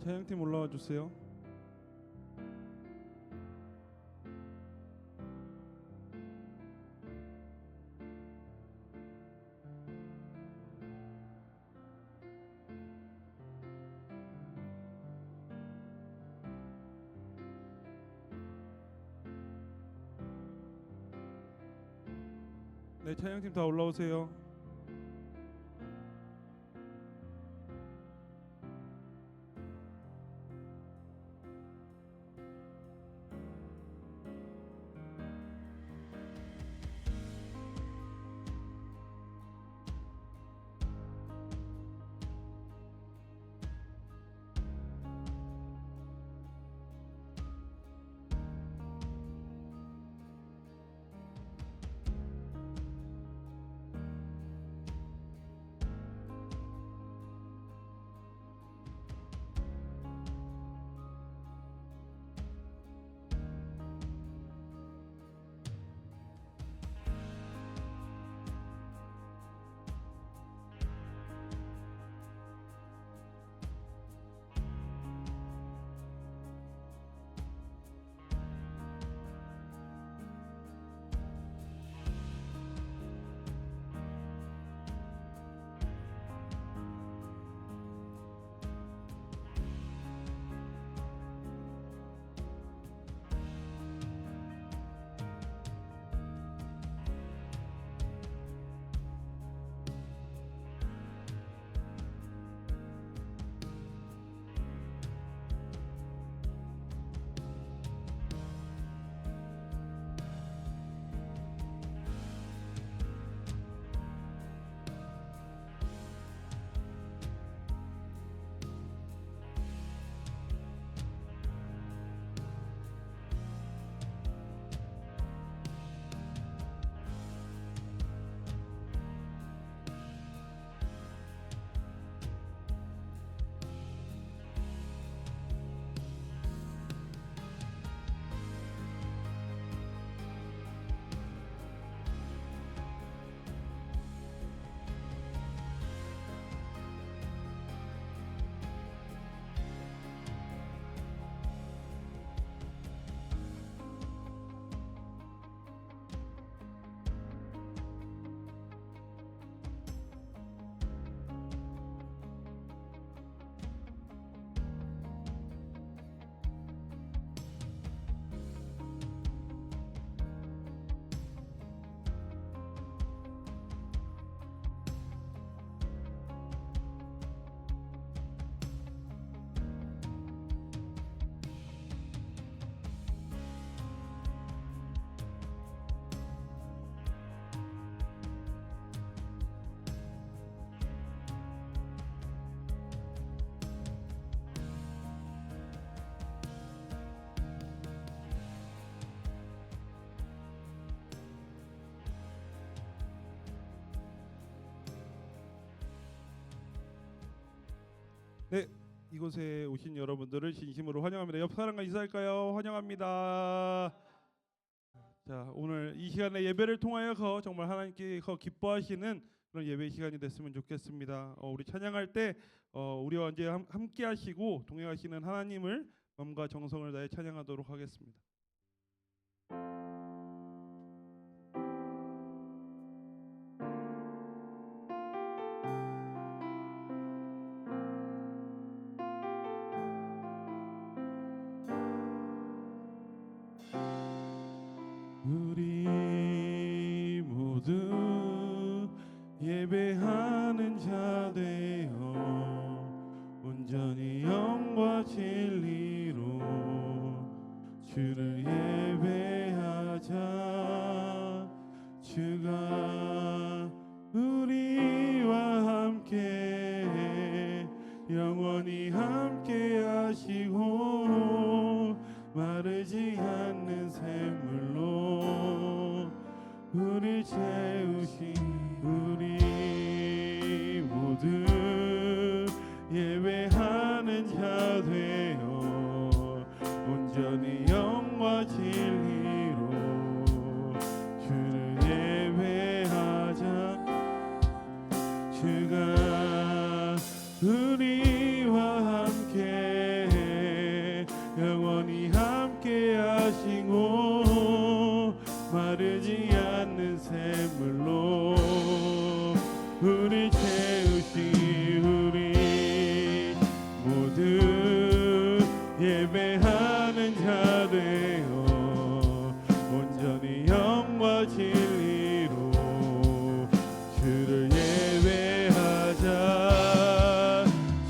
찬양팀 올라와 주세요. 네, 찬양팀 다 올라오세요. 네, 이곳에 오신 여러분들을 진심으로 환영합니다. 옆 사람과 인사할까요? 환영합니다. 자, 오늘 이 시간에 예배를 통하여서 정말 하나님께서 기뻐하시는 그런 예배 시간이 됐으면 좋겠습니다. 우리 찬양할 때 우리와 언제 함께 하시고 동행하시는 하나님을 마음과 정성을 다해 찬양하도록 하겠습니다. 우리 모두 예배하는 자 되어 온전히 영과 진리로 주를 예배하자. 주가 우리와 함께 영원히 함께 하시고 마르지 않는 샘물로 우리 채우신 우리 모두 예배하는 자 되어 온전히 영과 진리로 주를 예배하자. 주가 우리와 함께 샘물로 우리 채우시 우리 모두 예배하는 자 되어 온전히 영과 진리로 주를 예배하자.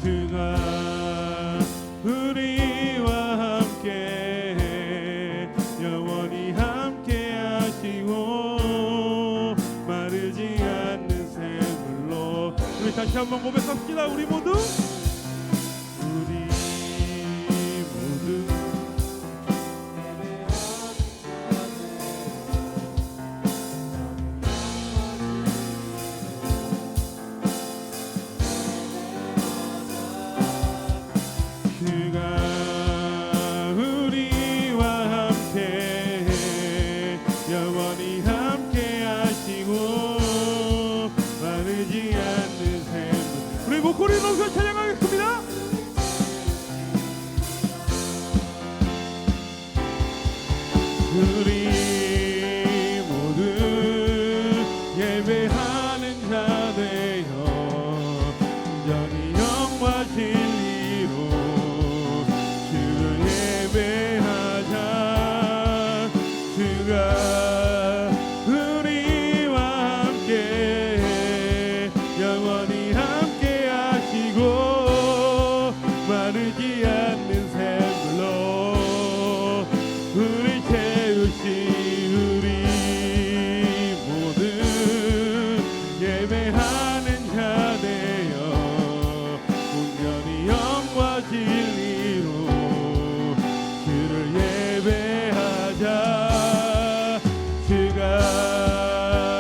주가 우리와 함께 영원히 함께 하시고 마르지 않는 샘물로. 우리 다시 한번 고백합시다. 우리 모두 목소리 높여 찬양하겠습니다. 우리 모두 예배하는 자 되어 온전히 영과 진리로 주를 예배하자. 주가 우리와 함께 영원히 마르지 않는 샘물로 우리 채우시 우리 모두 예배하는 자 되어 온전히 영과 진리로 주를 예배하자. 주가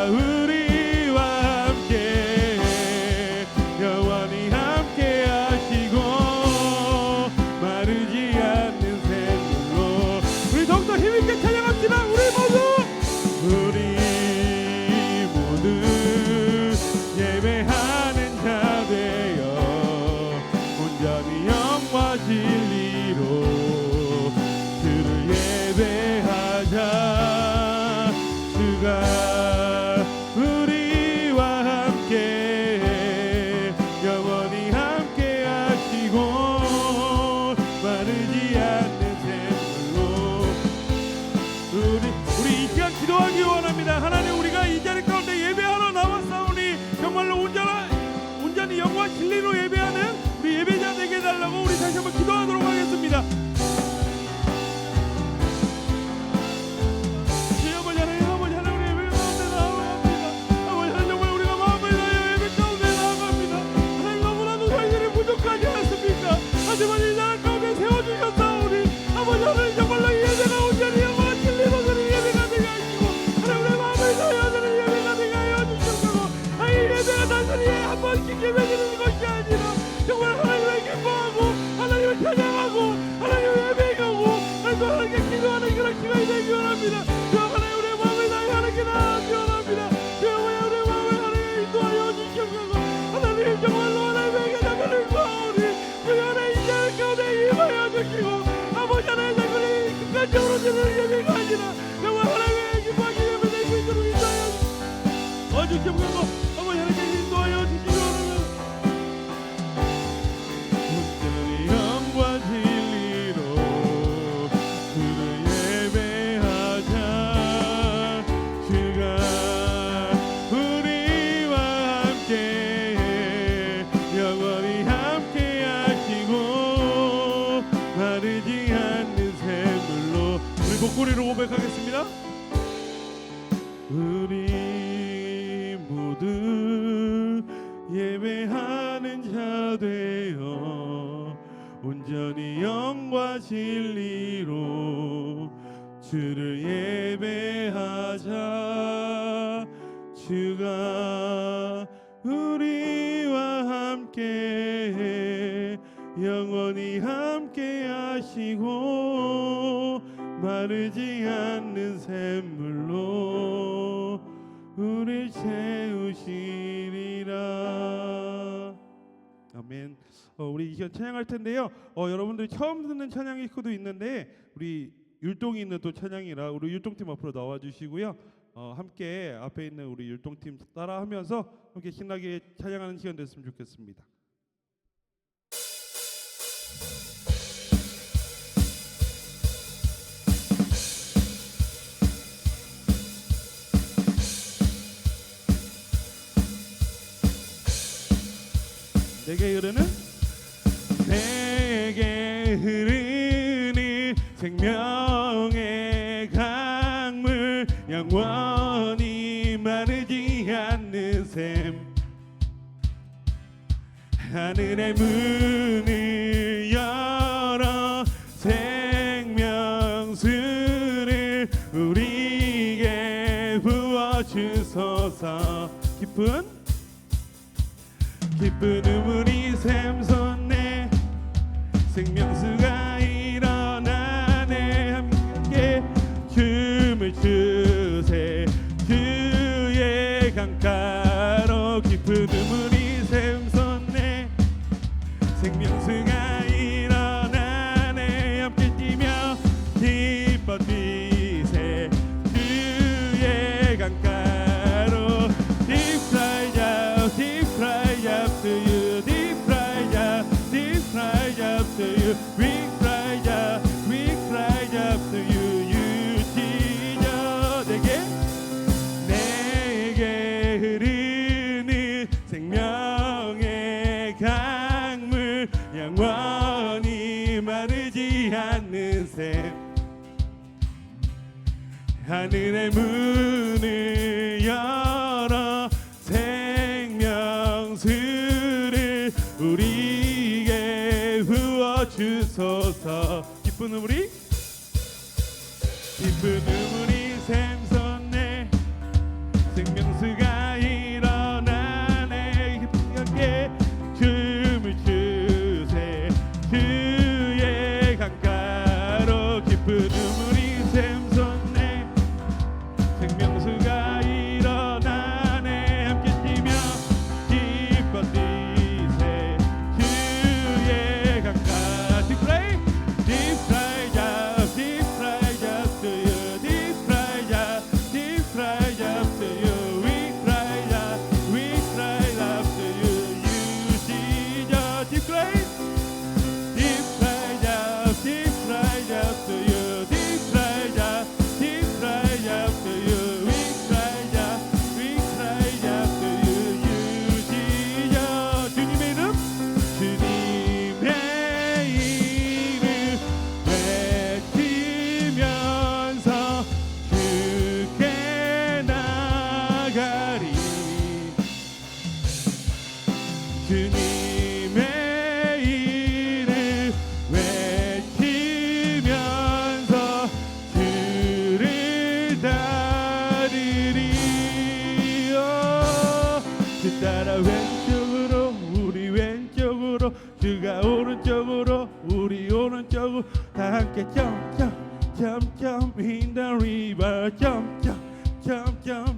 우리와 함께 영원히 함께 하시고 마르지 않는 샘물로. 우리 더욱더 힘있게 찬양합시다. 우리 모두 예배하는 자 되어 온전히 영과 진리로 주를 예배하자. 주가 우리와 함께 영원히 함께 하시고 마르지 않는 샘물로. 우리 이 시간 기도하기 원합니다. 하나님, 우리가 이 자리 가운데 예배하러 나왔사오니 정말로 온전히 영과 진리로 예배하는 우리 예배자 되게 해달라고 우리 다시 한번 기도하도록 하겠습니다. 아버지 하나님, 아버지 하나님, 우리 예배 가운데 나아갑니다. 아버지 하나님, 정말 우리가 마음을 다하여 예배 가운데 나아갑니다. 하나님, 너무나도 저희들이 부족하지 않습니까? 하지만 이 나라 가운데 세워주셨사오니 아버지 하나님, 정말로 이 예배가 온전히 영과 진리로 그런 예배가 되게 하시고 하나님, 우리의 마음을 다하여 하는 예배가 되게 하여 주시옵소서. 이 예배가 단순히 한 번씩 예배드리는 것이 아니라 정말 하나님을 기뻐하고 하나님을 찬양하고 하나님을 예배하고 하나님과 함께 기도하는 그런 시간이 되기 원합니다. 주 하나님, 우리의 마음을 다하여 하나님께 나아가기 원합니다. 주 우리의 마음을 하나님께 인도하여 주시옵소서. 하나님, 정말로 하나님에게 자비를 구하오니 주 하나님 이 자리 가운데 임하여 주시고 아버지 하나님, 자비를 끝까지로 드리는 예배가 아니라 정말 하나님의 기뻐하기 예배 될 수 있도록 인도하여 주시옵소서. 아버지 하나님께 인도하여 주시기 원합니다. 온전히 영과 진리로 주를 예배하자. 주가 우리와 함께 영원히 함께 하시고 마르지 않는 샘물로. 우리 목소리로 고백하겠습니다. 우리 모두 예배하는 자 되어 온전히 영과 진리로 주를 예배하자. 주가 우리와 함께 영원히 함께 하시고 마르지 않는 샘물로 우리 채우시리라. 아멘. 우리 이 시간 찬양할 텐데요. 여러분들이 처음 듣는 찬양일 수도 있는데 우리 율동이 있는 또 찬양이라 우리 율동팀 앞으로 나와 주시고요. 함께 앞에 있는 우리 율동팀 따라하면서 함께 신나게 찬양하는 시간 됐으면 좋겠습니다. 내게 흐르는 생명의 강물 영원히 마르지 않는 샘 하늘의 문을 열어 생명수를 우리에게 부어주소서. 깊은 우물이 샘솟네 생명수가 일어나네 함께 춤을 추세 주의 강가로 깊은 우물이 샘솟네 생명수가 일어나네 함께 뛰며 기뻐 뛰세 주의 강가로 Deep fly up, deep fly up to you, deep fly up to you, we fly up to you, 유지여 내게 흐르는 생명의 강물 영원히 마르지 않는 샘 하늘의 문을 열어 생명수를 우리에게 부어주소서. 깊은 우물이 샘솟네 생명수가 일어나네 함께 춤을 추세 주의 강가로 깊은 우물이 샘솟네 생명수가 일어나네 함께 뛰며 기뻐 뛰세 주의 강가 Deep fly up to you, deep fly up to you, we fly up to you, 유지여 Deep fly up to you, deep fly up to you, we fly up to you, 유지여 주님의 이름 외치면서 주께 나가리 주님의 이름 외치면서 주를 따르리 주 따라 왼쪽으로 우리 왼쪽으로 주가 오른쪽으로 우리 오른쪽으로 다 함께 점점 in the river 점점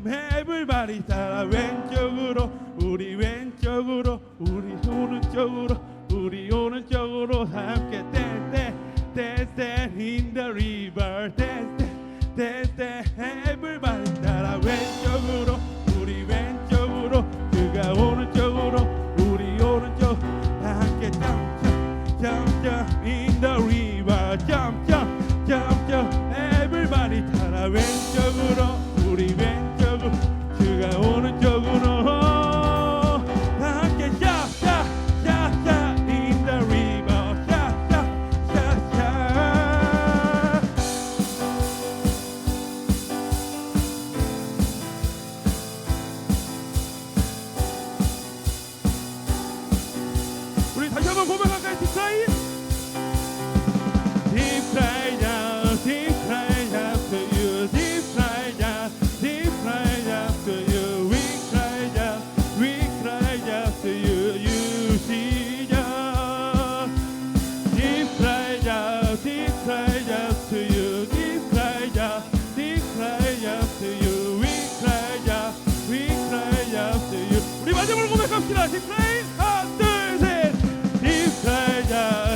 everybody 따라 왼쪽으로 우리 왼쪽으로 우리 오른쪽으로 우리 오른쪽으로 다 함께 dance in the river dance everybody 따라 왼쪽으로 우리 왼쪽으로 주가 오른쪽으로 우리 오른쪽 다 함께 점점 in the river 점점 everybody 따라 왼쪽으로 우리 왼쪽으로 주가 오른쪽으로 다 함께 in the river 우리 다시 한번 고백할까요? Deep fly down to you, deep fly down to you, we fly down to you, 유지여 Deep fly down to you, deep fly down to you, we fly down to you. 우리 마지막으로 고백합시다. Deep fly, 하나 둘 셋. Deep fly down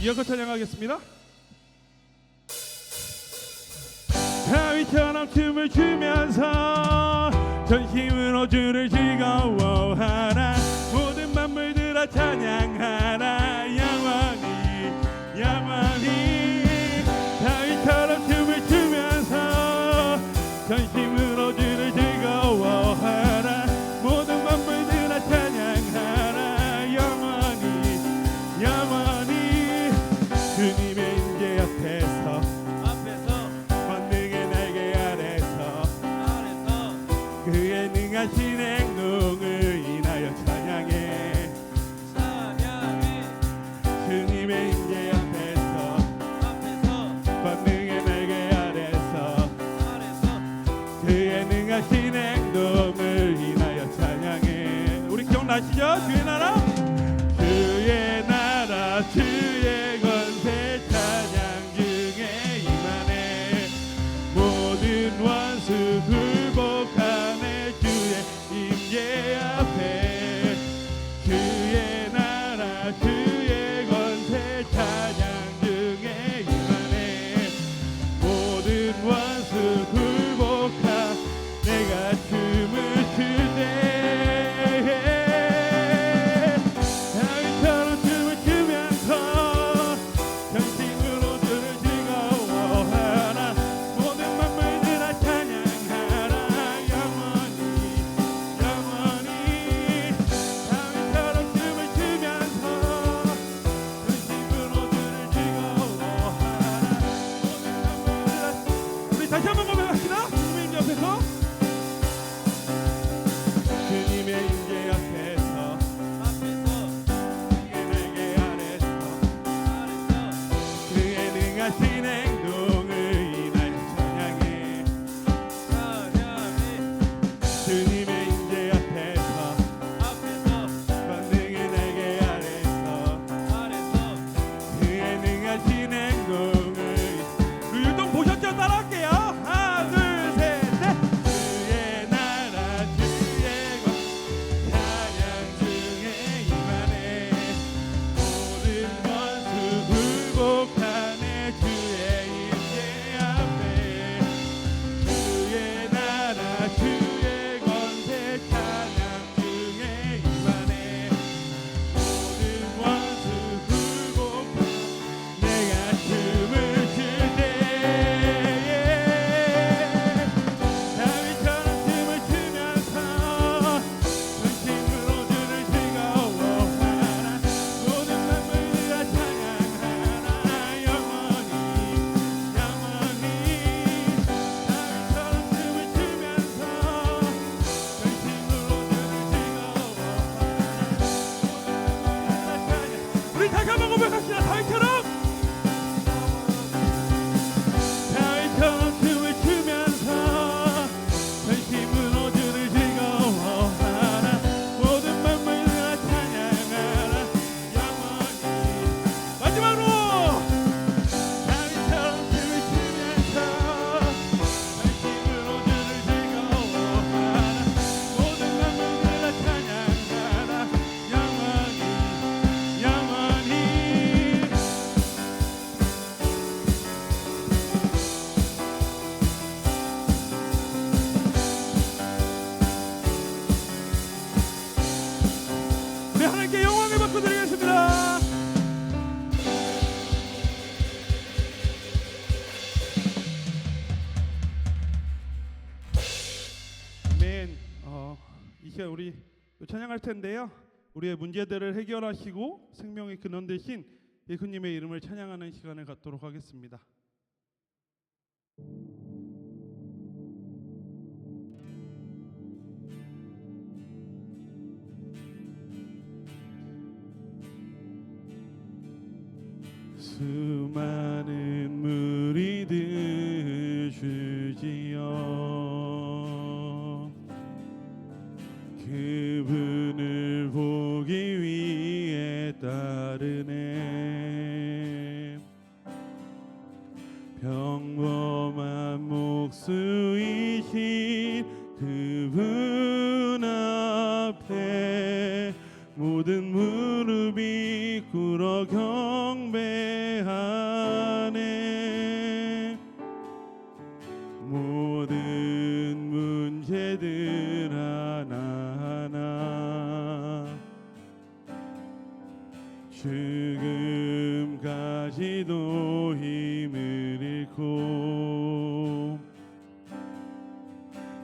이어서 찬양하겠습니다. 다윗처럼 춤을 추면서 전심으로 주를 즐거워하라. 모든 만물들아 찬양하라. 영원히 영원히. 다윗처럼 춤을 추면서 전심으로 주를 즐거워하라. 모든 만물들아 찬양하라. 영원히 영원히. 주님의 임재 앞에서 권능의 날개 아래서 그의 능하신 행동을 인하여 찬양해. 주님의 임재 앞에서 권능의 날개 아래서 그의 능하신 행동을 인하여 찬양해. 우리 기억나시죠? 주의 나라, 주의 나라, 주의 권세 찬양 중에 임하네. 모든 원수 굴복하네. 주의 임재 앞에 주의 나라, 주의 권세 찬양 중에 임하네. 모든 원수 굴복하 내가 춤을 추네. 다윗처럼 춤을 추면서 전심으로 주를 즐거워하라. 모든 만물들아 찬양하라. 영원히 영원히. 다윗처럼 춤을 추면서 전심으로 주를 즐거워하라. 모든 만물들아. 우리 다시 한번 고백합시다. 주님의 임재 앞에서 주님의 임재 앞에서 그의 날개 아래서 그의 능하신 행동을 인하여 찬양해. 주님의 임재 앞에서 권능의 날개 아래서 그의 능하신 행동을. 그 율동 보셨죠? 따라할게요. 하나 둘 셋 넷. 주의 나라, 주의 권 찬양 중에 임하네. 모든 원수 굴복하네. 주의 임재 앞에 주의 나라, 주의 권세 찬양 중에 임하네. 모든 원수 굴복하네. 내가 춤을 출 때에 다윗처럼 춤을 추면서 전심으로 주를 즐거워하라. 모든 만물들아 찬양하라. 영원히 영원히. 다윗처럼 춤을 추면서 전심으로 주를 즐거워하라. 모든 만물들아 찬양. 우리 다시 한번 고백합시다. 다윗처럼 춤을 추면서 전심으로 주를 즐거워하라. 모든 만물들아 찬양하라. 영원히. 마지막으로 다윗처럼 춤을 추면서 전심으로 주를 즐거워하라. 모든 만물들아 찬양하라. 영원히 영원히. 우리 하나님께 영광을 받고 드리겠습니다. 아멘. 이 시간 우리 또 찬양할 텐데요. 우리의 문제들을 해결하시고 생명의 근원 되신 예수님의 이름을 찬양하는 시간을 갖도록 하겠습니다. 수많은 무리들 주지어 그분을 보기 위해 따르네. 평범한 목수이신 그분 앞에 모든 무릎이 꿇어 경배 죄들 하나하나 죽음까지도 힘을 잃고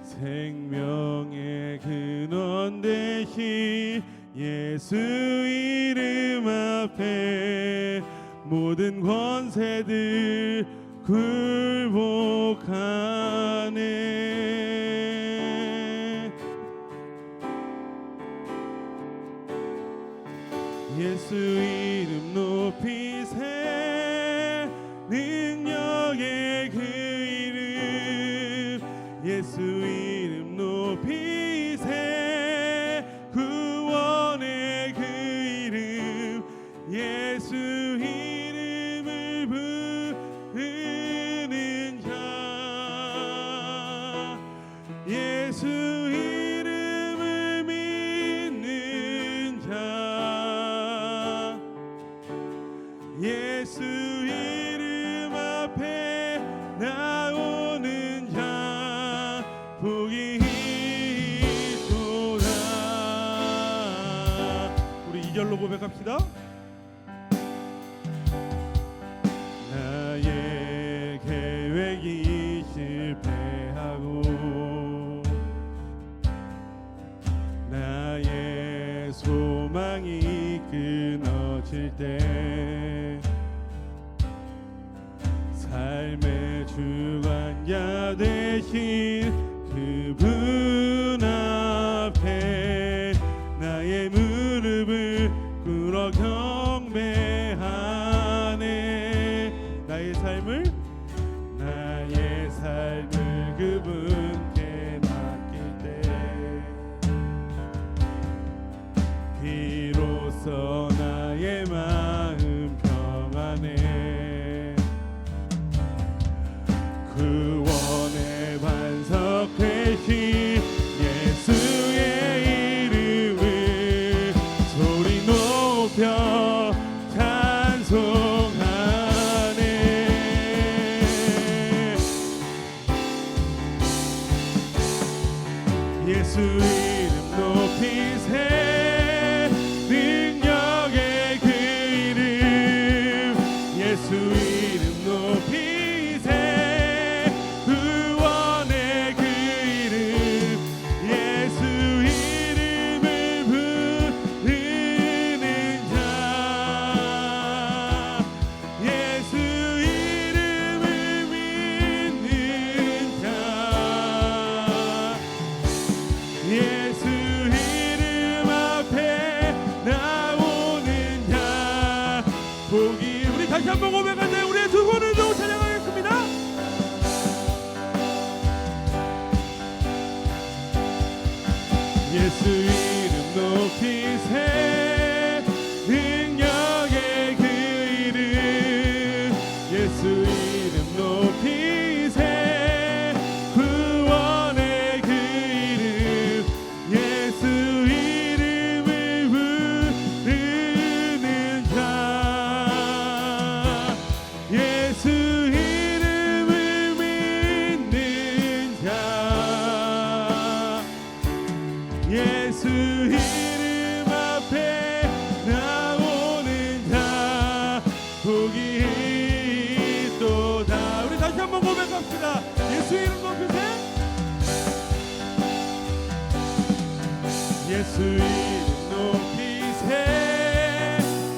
생명의 근원 되신 예수 이름 앞에 모든 권세들 굴복하네. 예수 이름 높이세 능력의 그 이름 예수 이름 높이세 구원의 그 이름 예수 이름을 부르는 자 예수 이름을 믿는 자 예수 이름 앞에 나오는 자 복이 있도다. 우리 2절로 고백합시다. 나의 계획이 실패하고 나의 소망이 끊어질 때 삶의 주관자 되신 그분 앞에 나의 무릎을 꿇어 경배하네. 나의 삶을 그분께 맡길 때 비로소 나의 마음 평안해. 구원의 반석 되신 예수의 이름을 소리 높여 찬송하네. 예수 이름 높이세 능력의 그 이름 예수 이름 높이세 구원의 그 이름 예수 이름을 부르는 자 예수 이름을 믿는 자 예수 이름 앞에 나오는 자 복이. 우리 다시 한번 고백할 때 우리의 두 손을 들고 찬양하겠습니다. 예수 이름 높이세 능력의 그 이름 예수 이름 높이세 구원의 그 이름 예수 이름을 부르는 자 예수 이름을 믿는 자 예수 이름 앞에 나오는 자 복이 있도다. 우리 다시 한번 고백합시다. 예수 이름 높이세 예수 이름 높이세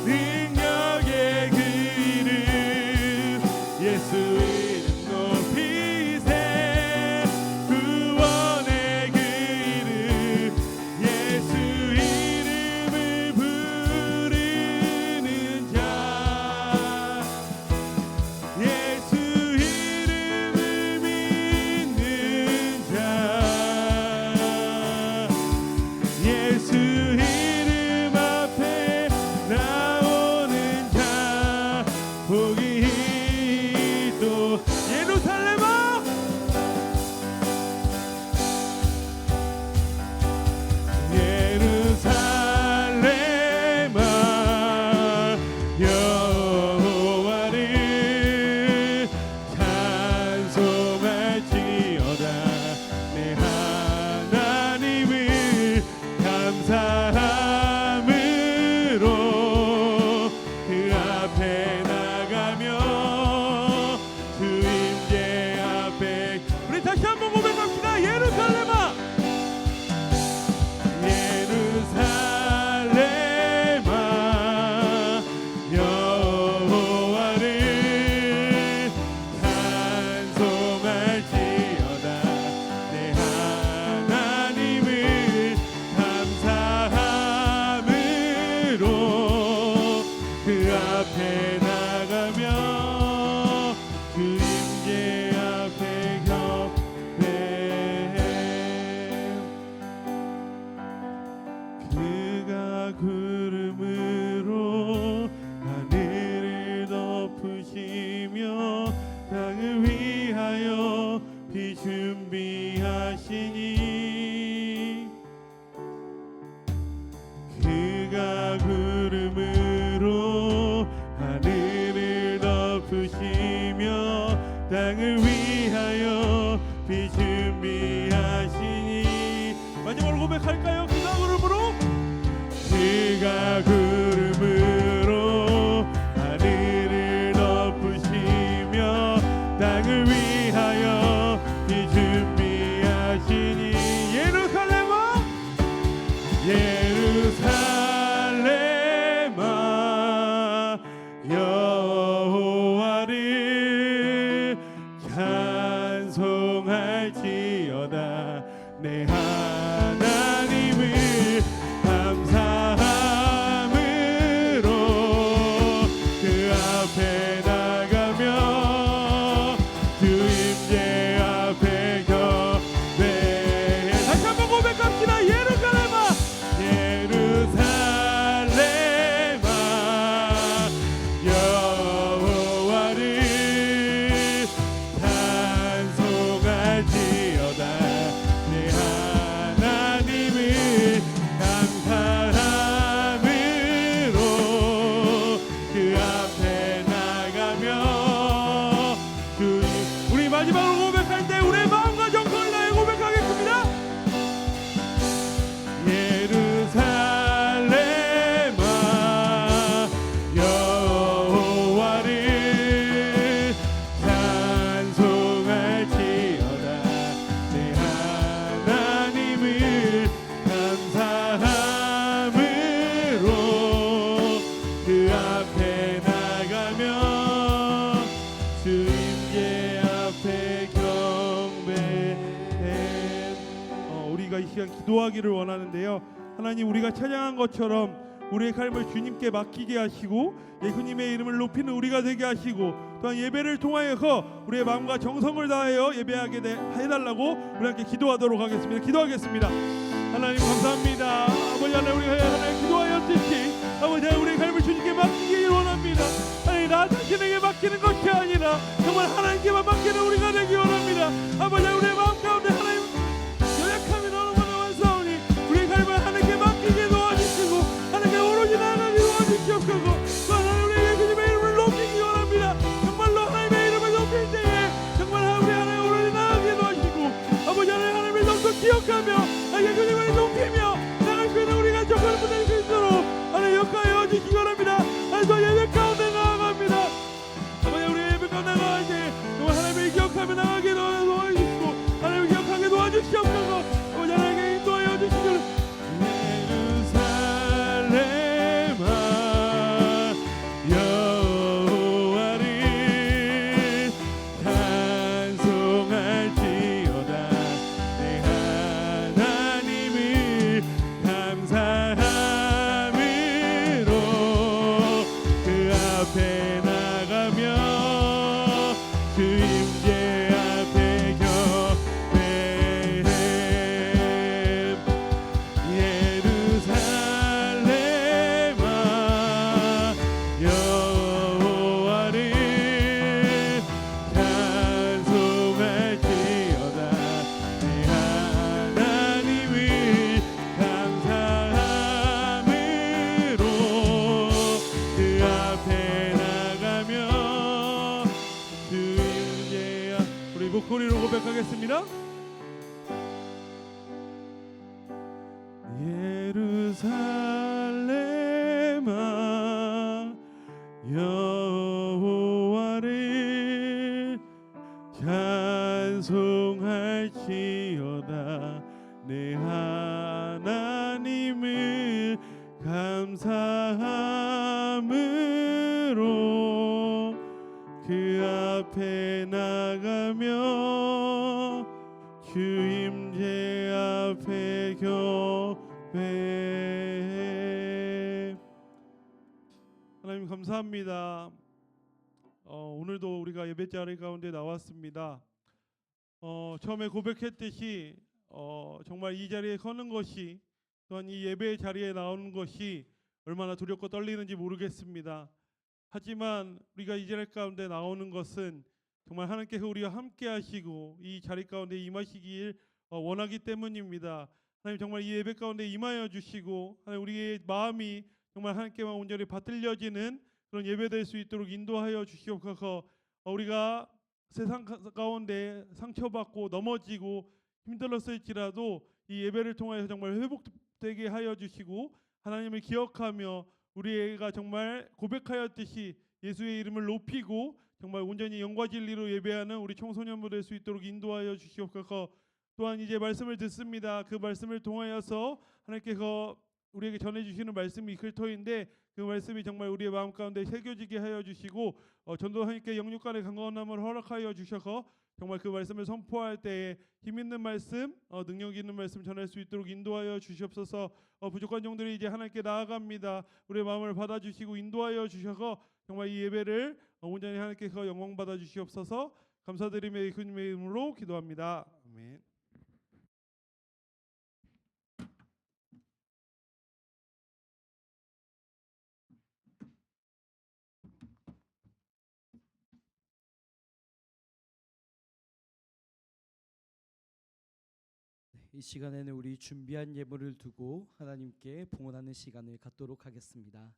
능력의 그 이름 예수 이름 높이세 구원의 그 이름 예수 이름을 부르는 자 예수 이름을 믿는 자 예수 앞에 나가며 주 임재 앞에 경배해. 그가 구름으로 하늘을 덮으시며 땅을 위하여 비 준비하시니 그가 구름으로 하늘을 덮으시며 땅을 위하여 비 준비하시니. 마지막으로 고백할까요? 그가 구름으로 그가 구름으로 하늘을 덮으시며 땅을 위하여 비 준비하시니. 예루살렘아 예루살렘아 여호와를 찬송할지어다. 내 하나님을 감사함으로 그 앞에 나가며 주 임재 앞에 경배해. 다시 한번 고백합시다. 예루살렘아 예루살렘아 여호와를 찬송할지어다. 내 하나님을 감사함으로 그 앞에 나가며 주님. 우리 마지막으로 고백할 때 우리의 마음과 정성을 다해 고백하겠습니다. 예루살렘아 여호와를 찬송할지어다. 내 하나님을 감사함으로 그 앞에 나가며 주 임재 앞에 경배해. 우리가 이 시간 기도하기를 원하는데요. 하나님, 우리가 찬양한 것처럼 우리의 삶을 주님께 맡기게 하시고 예수님의 이름을 높이는 우리가 되게 하시고, 또한 예배를 통하여서 우리의 마음과 정성을 다하여 예배하게 해달라고 우리 함께 기도하도록 하겠습니다. 기도하겠습니다. 하나님 감사합니다. 아버지 하나님, 우리가 하나님 기도하였듯이 아버지 하나님 우리의 삶을 주님께 맡기길 원합니다. 아니 나 자신에게 맡기는 것이 아니라 정말 하나님께만 맡기는 우리가 되기 원합니다. 아버지 하나님, 우리의 마음 가운데 하나님 연약함이 너무나 많사오니 우리의 삶을 하나님께 맡기게 도와주시고 하나님께 오로지 나아가게 도와주시옵소서. 또 하나님 우리 예수님의 이름을 높이기 원합니다. 정말로 하나님의 이름을 높일 때에 정말 우리 하나님 오로지 나아가게 도와주시고 아버지 하나님 하나님의 정도 기억하며 예수님을 높이며 나갈 수 있는 우리가 정말 보낼 수 있도록 하나님 역하여 주시기 원합니다. 하나님 또 예배 가운데 나아갑니다. 아버지 우리 예배 가운데 나갈 때 정말 하나님을 기억하며 나가게 도와주시고 하나님을 기억하게 도와주시옵소서. 아버지 하나님께 인도하여 주시기를. 예루살렘아 여호와를 찬송할지어다. 내 하나님을 감사함으로 그 앞에 나가며 주 임재 앞에 경배해. 예루살렘아 여호와를 찬송할지어다. 내 하나님을 감사함으로 그 앞에 나가며 주 임재 앞. 우리 목소리로 고백하겠습니다. 예루살렘아 여호와를 찬송할지어다. 내 하나님을 감사함으로 그 앞에 나가며 주 임재 앞에 경배해. 하나님 하나님 감사합니다. 오늘도 우리가 예배 자리 가운데 나왔습니다. 처음에 고백했듯이 정말 이 자리에 서는 것이, 또한 이 예배 자리에 나오는 것이 얼마나 두렵고 떨리는지 모르겠습니다. 하지만 우리가 이 자리 가운데 나오는 것은 정말 하나님께서 우리와 함께 하시고 이 자리 가운데 임하시길 원하기 때문입니다. 하나님 정말 이 예배 가운데 임하여 주시고, 하나님 우리의 마음이 정말 하나님께만 온전히 받들려지는 그런 예배될 수 있도록 인도하여 주시옵소서. 우리가 세상 가운데 상처받고 넘어지고 힘들었을지라도 이 예배를 통하여 정말 회복되게 하여 주시고, 하나님을 기억하며 우리가 정말 고백하였듯이 예수의 이름을 높이고 정말 온전히 영과 진리로 예배하는 우리 청소년부 될 수 있도록 인도하여 주시옵소서. 또한 이제 말씀을 듣습니다. 그 말씀을 통하여서 하나님께서 우리에게 전해주시는 말씀이 글터인데, 그 말씀이 정말 우리의 마음 가운데 새겨지게 하여 주시고, 전도하나님께 영육간의 강건함을 허락하여 주셔서 정말 그 말씀을 선포할 때에 힘 있는 말씀, 능력 있는 말씀 전할 수 있도록 인도하여 주시옵소서. 부족한 종들이 이제 하나님께 나아갑니다. 우리의 마음을 받아주시고 인도하여 주셔서 정말 이 예배를 온전히 하나님께서 영광 받아 주시옵소서. 감사드리며 예수님의 이름으로 기도합니다. 아멘. 이 시간에는 우리 준비한 예물을 두고 하나님께 봉헌하는 시간을 갖도록 하겠습니다.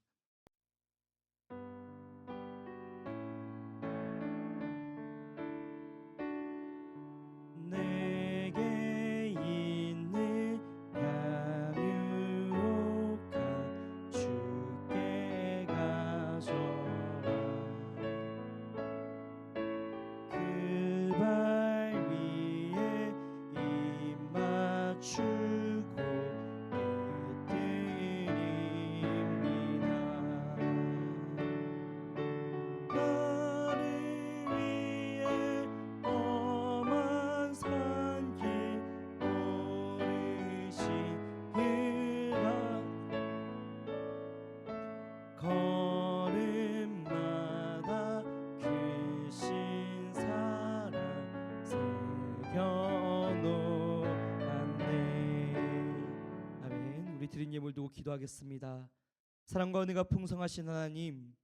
내게 있는 향유옥화 주께 가져와 그 발 위에 입 맞추고 깨뜨립니다. 나를 위해 험한 산길 오르신 그가 걸음마다 크신 사랑 새겨놓았네. 아멘. 우리 드린 예물 두고 기도하겠습니다. 사랑과 은혜가 풍성하신 하나님,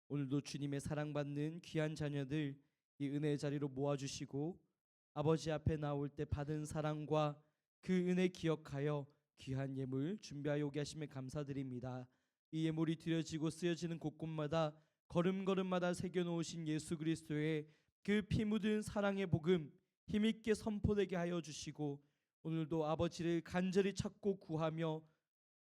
오늘도 주님의 사랑받는 귀한 자녀들 이 은혜의 자리로 모아주시고 아버지 앞에 나올 때 받은 사랑과 그 은혜 기억하여 귀한 예물 준비하여 오게 하심에 감사드립니다. 이 예물이 드려지고 쓰여지는 곳곳마다 걸음걸음마다 새겨놓으신 예수 그리스도의 그 피 묻은 사랑의 복음 힘있게 선포되게 하여 주시고, 오늘도 아버지를 간절히 찾고 구하며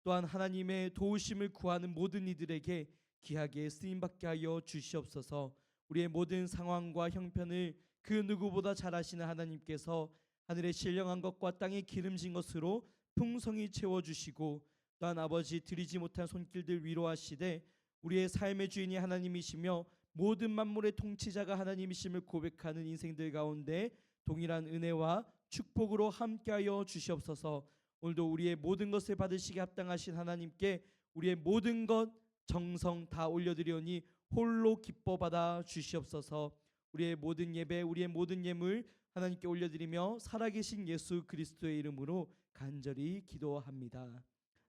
또한 하나님의 도우심을 구하는 모든 이들에게 귀하게 쓰임받게 하여 주시옵소서. 우리의 모든 상황과 형편을 그 누구보다 잘 아시는 하나님께서 하늘의 신령한 것과 땅의 기름진 것으로 풍성히 채워주시고, 또한 아버지 드리지 못한 손길들 위로하시되 우리의 삶의 주인이 하나님이시며 모든 만물의 통치자가 하나님이심을 고백하는 인생들 가운데 동일한 은혜와 축복으로 함께하여 주시옵소서. 오늘도 우리의 모든 것을 받으시기 합당하신 하나님께 우리의 모든 것 정성 다 올려드리오니 홀로 기뻐 받아 주시옵소서. 우리의 모든 예배, 우리의 모든 예물 하나님께 올려드리며 살아계신 예수 그리스도의 이름으로 간절히 기도합니다.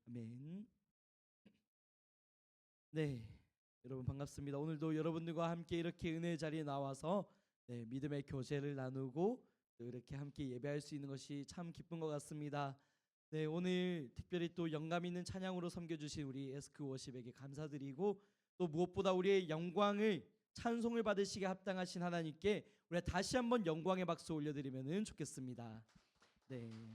아멘. 네, 여러분 반갑습니다. 오늘도 여러분들과 함께 이렇게 은혜의 자리에 나와서 믿음의 교제를 나누고 또 이렇게 함께 예배할 수 있는 것이 참 기쁜 것 같습니다. 네, 오늘 특별히 또 영감 있는 찬양으로 섬겨주신 우리 에스크 워십에게 감사드리고, 또 무엇보다 우리의 영광을 찬송을 받으시게 합당하신 하나님께 우리가 다시 한번 영광의 박수 올려드리면 좋겠습니다. 네,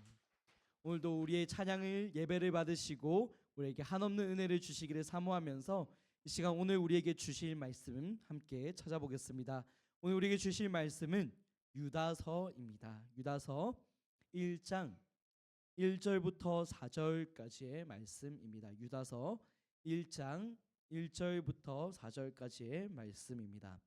오늘도 우리의 찬양을 예배를 받으시고 우리에게 한없는 은혜를 주시기를 사모하면서 이 시간 오늘 우리에게 주실 말씀 함께 찾아보겠습니다. 오늘 우리에게 주실 말씀은 유다서입니다. 유다서 1장 1절부터 4절까지의 말씀입니다. 유다서 1장 1절부터 4절까지의 말씀입니다.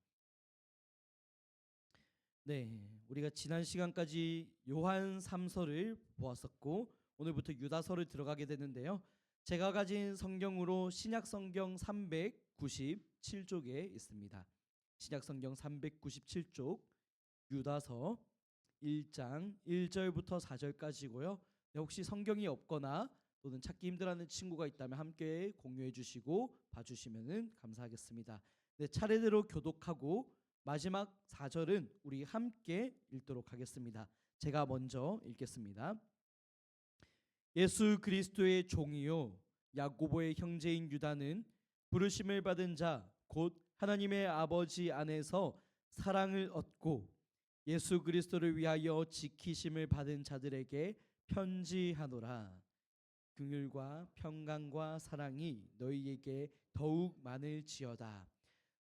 네, 우리가 지난 시간까지 요한 3서를 보았었고 오늘부터 유다서를 들어가게 되는데요. 제가 가진 성경으로 신약 성경 397쪽에 있습니다. 신약 성경 397쪽 유다서 1장 1절부터 4절까지고요. 혹시 성경이 없거나 또는 찾기 힘들어하는 친구가 있다면 함께 공유해 주시고 봐주시면 감사하겠습니다. 네, 차례대로 교독하고 마지막 4절은 우리 함께 읽도록 하겠습니다. 제가 먼저 읽겠습니다. 예수 그리스도의 종이요 야고보의 형제인 유다는 부르심을 받은 자 곧 하나님의 아버지 안에서 사랑을 얻고 예수 그리스도를 위하여 지키심을 받은 자들에게 편지하노라. 긍휼과 평강과 사랑이 너희에게 더욱 많을지어다.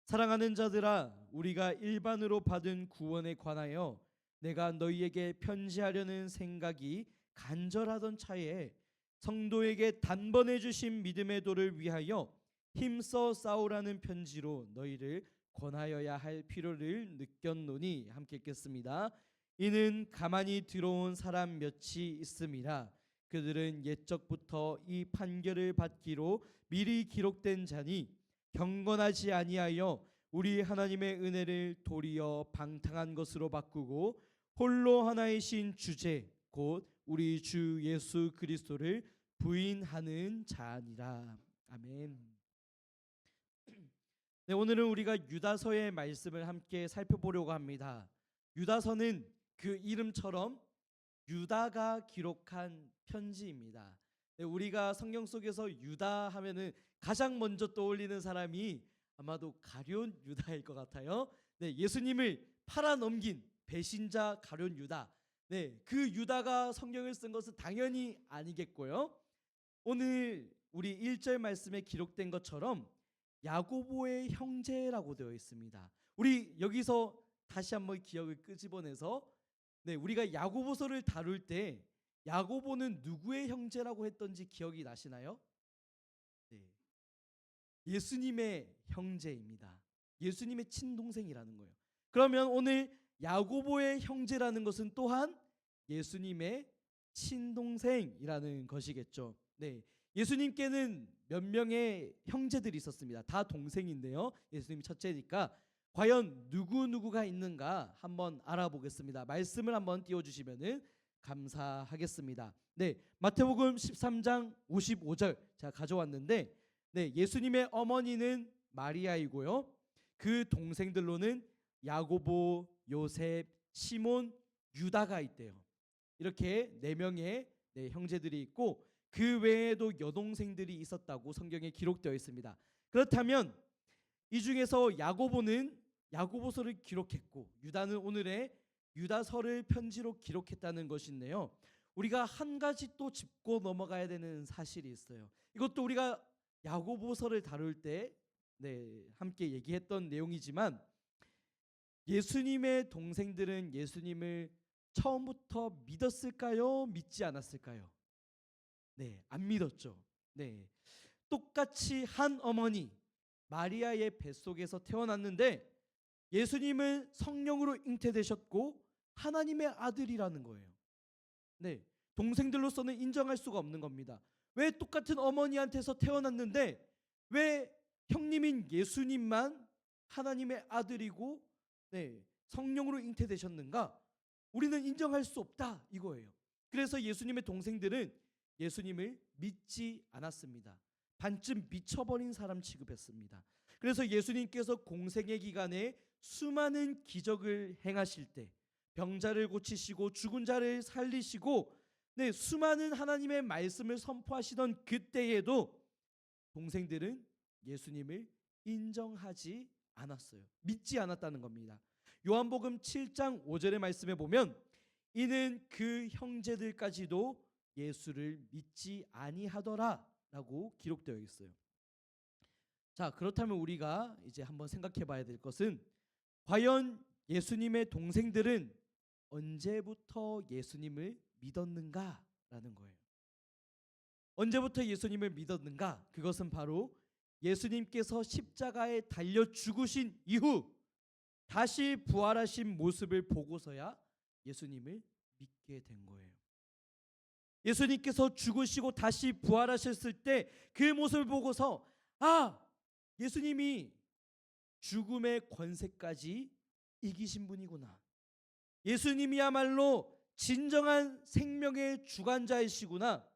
사랑하는 자들아, 우리가 일반으로 받은 구원에 관하여 내가 너희에게 편지하려는 생각이 간절하던 차에 성도에게 단번에 주신 믿음의 도를 위하여 힘써 싸우라는 편지로 너희를 권하여야 할 필요를 느꼈노니. 함께 읽겠습니다. 이는 가만히 들어온 사람 몇이 있음이라. 그들은 옛적부터 이 판결을 받기로 미리 기록된 자니 경건하지 아니하여 우리 하나님의 은혜를 도리어 방탕한 것으로 바꾸고 홀로 하나이신 주제 곧 우리 주 예수 그리스도를 부인하는 자니라. 아멘. 네, 오늘은 우리가 유다서의 말씀을 함께 살펴보려고 합니다. 유다서는 그 이름처럼 유다가 기록한 편지입니다. 네, 우리가 성경 속에서 유다 하면은 가장 먼저 떠올리는 사람이 아마도 가룟 유다일 것 같아요. 네, 예수님을 팔아넘긴 배신자 가룟 유다. 네, 그 유다가 성경을 쓴 것은 당연히 아니겠고요. 오늘 우리 1절 말씀에 기록된 것처럼 야고보의 형제라고 되어 있습니다. 우리 여기서 다시 한번 기억을 끄집어내서 우리가 야고보서를 다룰 때 야고보는 누구의 형제라고 했던지 기억이 나시나요? 네, 예수님의 형제입니다. 예수님의 친동생이라는 거예요. 그러면 오늘 야고보의 형제라는 것은 또한 예수님의 친동생이라는 것이겠죠. 네, 예수님께는 몇 명의 형제들이 있었습니다. 다 동생인데요. 예수님이 첫째니까 과연 누구누구가 있는가 한번 알아보겠습니다. 말씀을 한번 띄워주시면 감사하겠습니다. 네, 마태복음 13장 55절 제가 가져왔는데 예수님의 어머니는 마리아이고요. 그 동생들로는 야고보, 요셉, 시몬, 유다가 있대요. 이렇게 4명의 형제들이 있고 그 외에도 여동생들이 있었다고 성경에 기록되어 있습니다. 그렇다면 이 중에서 야고보는 야고보서를 기록했고 유다는 오늘의 유다서를 편지로 기록했다는 것인데요. 우리가 한 가지 또 짚고 넘어가야 되는 사실이 있어요. 이것도 우리가 야고보서를 다룰 때 함께 얘기했던 내용이지만 예수님의 동생들은 예수님을 처음부터 믿었을까요? 믿지 않았을까요? 네, 안 믿었죠. 네, 똑같이 한 어머니 마리아의 뱃속에서 태어났는데 예수님은 성령으로 잉태되셨고 하나님의 아들이라는 거예요. 네, 동생들로서는 인정할 수가 없는 겁니다. 왜 똑같은 어머니한테서 태어났는데 왜 형님인 예수님만 하나님의 아들이고 성령으로 잉태되셨는가? 우리는 인정할 수 없다 이거예요. 그래서 예수님의 동생들은 예수님을 믿지 않았습니다. 반쯤 미쳐버린 사람 취급했습니다. 그래서 예수님께서 공생의 기간에 수많은 기적을 행하실 때 병자를 고치시고 죽은 자를 살리시고 수많은 하나님의 말씀을 선포하시던 그때에도 동생들은 예수님을 인정하지 않았어요. 믿지 않았다는 겁니다. 요한복음 7장 5절의 말씀에 보면 이는 그 형제들까지도 예수를 믿지 아니하더라 라고 기록되어 있어요. 자, 그렇다면 우리가 이제 한번 생각해 봐야 될 것은 과연 예수님의 동생들은 언제부터 예수님을 믿었는가 라는 거예요. 언제부터 예수님을 믿었는가? 그것은 바로 예수님께서 십자가에 달려 죽으신 이후 다시 부활하신 모습을 보고서야 예수님을 믿게 된 거예요. 예수님께서 죽으시고 다시 부활하셨을 때 그 모습을 보고서 예수님이 죽음의 권세까지 이기신 분이구나. 예수님이야말로 진정한 생명의 주관자이시구나.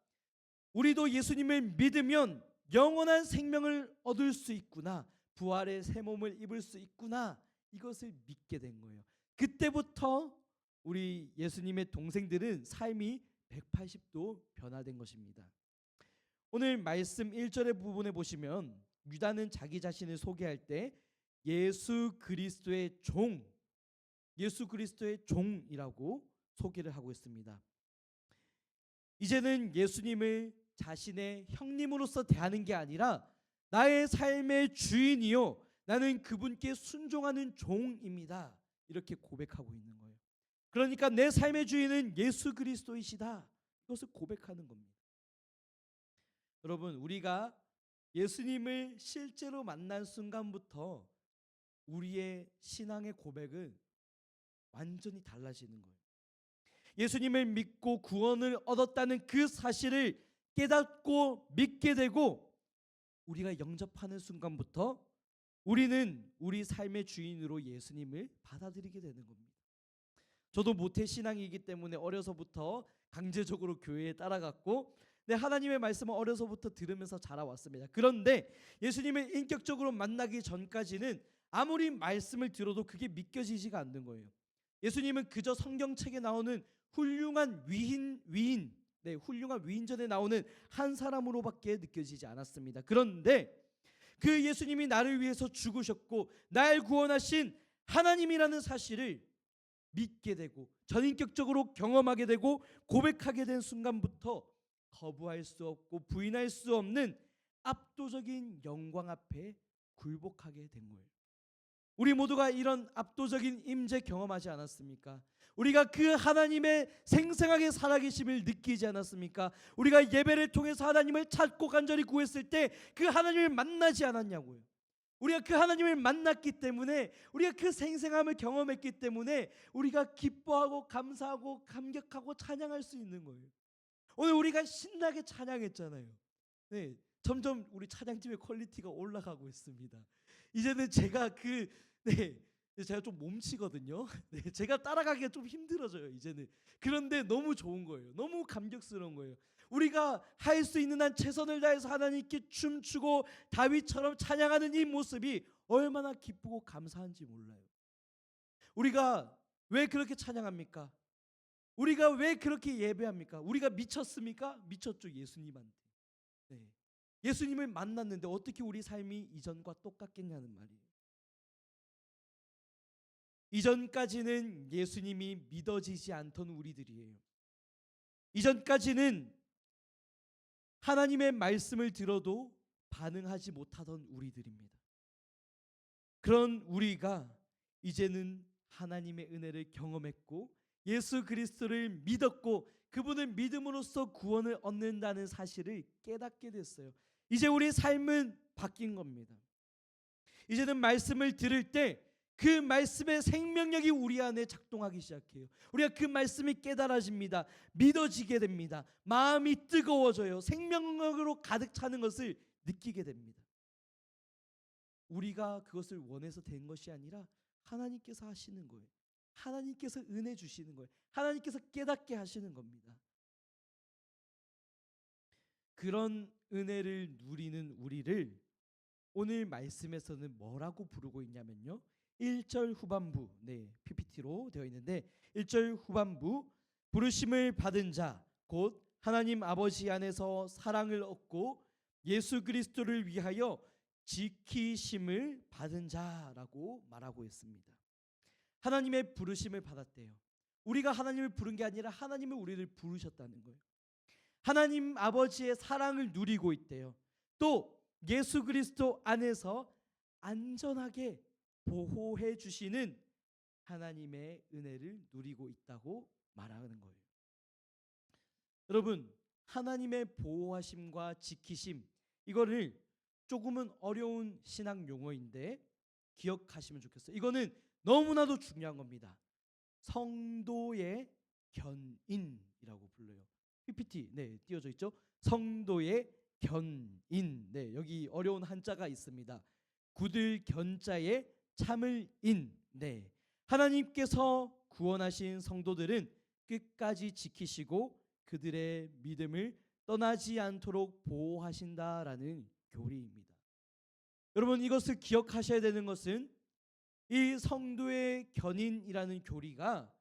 우리도 예수님을 믿으면 영원한 생명을 얻을 수 있구나. 부활의 새 몸을 입을 수 있구나. 이것을 믿게 된 거예요. 그때부터 우리 예수님의 동생들은 삶이 180도 변화된 것입니다. 오늘 말씀 1절의 부분에 보시면 유다는 자기 자신을 소개할 때 예수 그리스도의 종이라고 소개를 하고 있습니다. 이제는 예수님을 자신의 형님으로서 대하는 게 아니라 나의 삶의 주인이요, 나는 그분께 순종하는 종입니다. 이렇게 고백하고 있는 거예요. 그러니까 내 삶의 주인은 예수 그리스도이시다. 이것을 고백하는 겁니다. 여러분, 우리가 예수님을 실제로 만난 순간부터 우리의 신앙의 고백은 완전히 달라지는 거예요. 예수님을 믿고 구원을 얻었다는 그 사실을 깨닫고 믿게 되고 우리가 영접하는 순간부터 우리는 우리 삶의 주인으로 예수님을 받아들이게 되는 겁니다. 저도 모태 신앙이기 때문에 어려서부터 강제적으로 교회에 따라갔고 하나님의 말씀을 어려서부터 들으면서 자라왔습니다. 그런데 예수님을 인격적으로 만나기 전까지는 아무리 말씀을 들어도 그게 믿겨지지가 않는 거예요. 예수님은 그저 성경책에 나오는 훌륭한 위인전에 나오는 한 사람으로밖에 느껴지지 않았습니다. 그런데 그 예수님이 나를 위해서 죽으셨고 날 구원하신 하나님이라는 사실을 믿게 되고 전인격적으로 경험하게 되고 고백하게 된 순간부터 거부할 수 없고 부인할 수 없는 압도적인 영광 앞에 굴복하게 된 거예요. 우리 모두가 이런 압도적인 임재 경험하지 않았습니까? 우리가 그 하나님의 생생하게 살아계심을 느끼지 않았습니까? 우리가 예배를 통해서 하나님을 찾고 간절히 구했을 때 그 하나님을 만나지 않았냐고요. 우리가 그 하나님을 만났기 때문에, 우리가 그 생생함을 경험했기 때문에 우리가 기뻐하고 감사하고 감격하고 찬양할 수 있는 거예요. 오늘 우리가 신나게 찬양했잖아요. 점점 우리 찬양팀의 퀄리티가 올라가고 있습니다. 이제는 제가 제가 좀 몸치거든요. 제가 따라가기가 좀 힘들어져요, 이제는. 그런데 너무 좋은 거예요. 너무 감격스러운 거예요. 우리가 할 수 있는 한 최선을 다해서 하나님께 춤추고 다윗처럼 찬양하는 이 모습이 얼마나 기쁘고 감사한지 몰라요. 우리가 왜 그렇게 찬양합니까? 우리가 왜 그렇게 예배합니까? 우리가 미쳤습니까? 미쳤죠, 예수님한테. 예수님을 만났는데 어떻게 우리 삶이 이전과 똑같겠냐는 말이에요. 이전까지는 예수님이 믿어지지 않던 우리들이에요. 이전까지는 하나님의 말씀을 들어도 반응하지 못하던 우리들입니다. 그런 우리가 이제는 하나님의 은혜를 경험했고 예수 그리스도를 믿었고 그분을 믿음으로써 구원을 얻는다는 사실을 깨닫게 됐어요. 이제 우리 삶은 바뀐 겁니다. 이제는 말씀을 들을 때 그 말씀의 생명력이 우리 안에 작동하기 시작해요. 우리가 그 말씀이 깨달아집니다. 믿어지게 됩니다. 마음이 뜨거워져요. 생명력으로 가득 차는 것을 느끼게 됩니다. 우리가 그것을 원해서 된 것이 아니라 하나님께서 하시는 거예요. 하나님께서 은혜 주시는 거예요. 하나님께서 깨닫게 하시는 겁니다. 그런 은혜를 누리는 우리를 오늘 말씀에서는 뭐라고 부르고 있냐면요, 1절 후반부, PPT로 되어 있는데 1절 후반부, 부르심을 받은 자 곧 하나님 아버지 안에서 사랑을 얻고 예수 그리스도를 위하여 지키심을 받은 자라고 말하고 있습니다. 하나님의 부르심을 받았대요. 우리가 하나님을 부른 게 아니라 하나님은 우리를 부르셨다는 거예요. 하나님 아버지의 사랑을 누리고 있대요. 또 예수 그리스도 안에서 안전하게 보호해 주시는 하나님의 은혜를 누리고 있다고 말하는 거예요. 여러분, 하나님의 보호하심과 지키심, 이거를 조금은 어려운 신학 용어인데 기억하시면 좋겠어요. 이거는 너무나도 중요한 겁니다. 성도의 견인이라고 불러요. PPT 띄워져 있죠. 성도의 견인. 여기 어려운 한자가 있습니다. 굳을 견자에 참을 인. 하나님께서 구원하신 성도들은 끝까지 지키시고 그들의 믿음을 떠나지 않도록 보호하신다라는 교리입니다. 여러분, 이것을 기억하셔야 되는 것은 이 성도의 견인이라는 교리가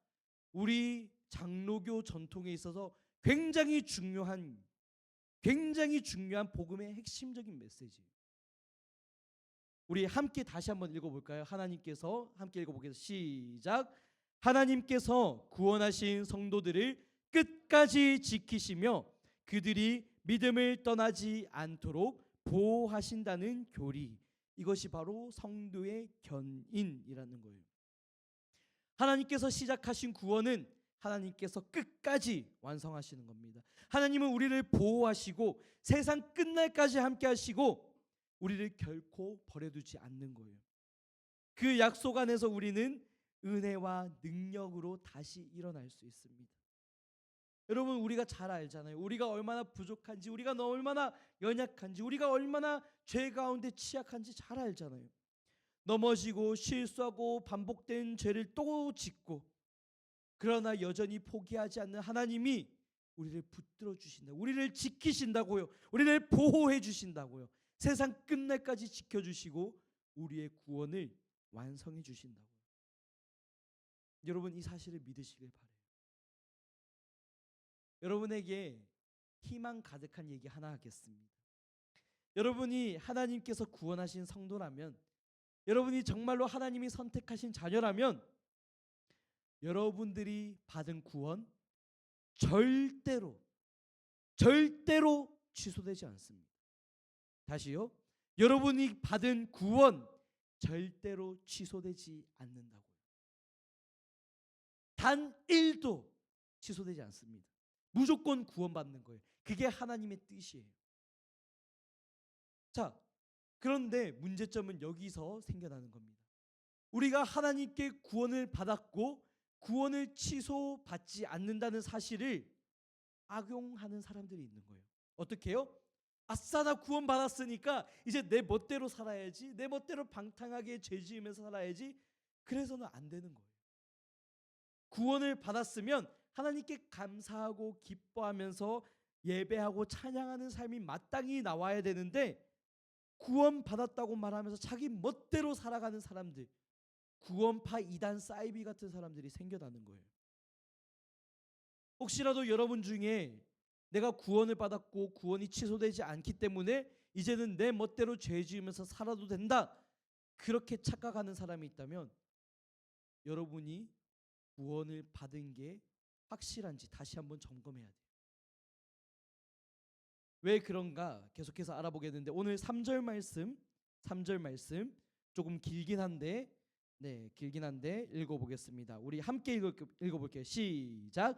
우리 장로교 전통에 있어서 굉장히 중요한 복음의 핵심적인 메시지예요. 우리 함께 다시 한번 읽어볼까요? 하나님께서, 함께 읽어보겠습니다. 시작. 하나님께서 구원하신 성도들을 끝까지 지키시며 그들이 믿음을 떠나지 않도록 보호하신다는 교리, 이것이 바로 성도의 견인이라는 거예요. 하나님께서 시작하신 구원은 하나님께서 끝까지 완성하시는 겁니다. 하나님은 우리를 보호하시고 세상 끝날까지 함께 하시고 우리를 결코 버려두지 않는 거예요. 그 약속 안에서 우리는 은혜와 능력으로 다시 일어날 수 있습니다. 여러분, 우리가 잘 알잖아요. 우리가 얼마나 부족한지, 우리가 얼마나 연약한지, 우리가 얼마나 죄 가운데 취약한지 잘 알잖아요. 넘어지고 실수하고 반복된 죄를 또 짓고, 그러나 여전히 포기하지 않는 하나님이 우리를 붙들어 주신다. 우리를 지키신다고요. 우리를 보호해 주신다고요. 세상 끝날까지 지켜주시고 우리의 구원을 완성해 주신다고요. 여러분, 이 사실을 믿으시길 바라요. 여러분에게 희망 가득한 얘기 하나 하겠습니다. 여러분이 하나님께서 구원하신 성도라면, 여러분이 정말로 하나님이 선택하신 자녀라면, 여러분들이 받은 구원 절대로 취소되지 않습니다. 다시요. 여러분이 받은 구원 절대로 취소되지 않는다고요. 단 1도 취소되지 않습니다. 무조건 구원받는 거예요. 그게 하나님의 뜻이에요. 자, 그런데 문제점은 여기서 생겨나는 겁니다. 우리가 하나님께 구원을 받았고 구원을 취소받지 않는다는 사실을 악용하는 사람들이 있는 거예요. 어떻게 해요? 아싸, 나 구원 받았으니까 이제 내 멋대로 살아야지, 내 멋대로 방탕하게 죄 지으면서 살아야지. 그래서는 안 되는 거예요. 구원을 받았으면 하나님께 감사하고 기뻐하면서 예배하고 찬양하는 삶이 마땅히 나와야 되는데, 구원 받았다고 말하면서 자기 멋대로 살아가는 사람들, 구원파 이단 사이비 같은 사람들이 생겨나는 거예요. 혹시라도 여러분 중에 내가 구원을 받았고 구원이 취소되지 않기 때문에 이제는 내 멋대로 죄 지으면서 살아도 된다, 그렇게 착각하는 사람이 있다면 여러분이 구원을 받은 게 확실한지 다시 한번 점검해야 돼요. 왜 그런가 계속해서 알아보겠는데, 오늘 3절 말씀 조금 길긴 한데 읽어보겠습니다. 우리 함께 읽어볼게요. 시작.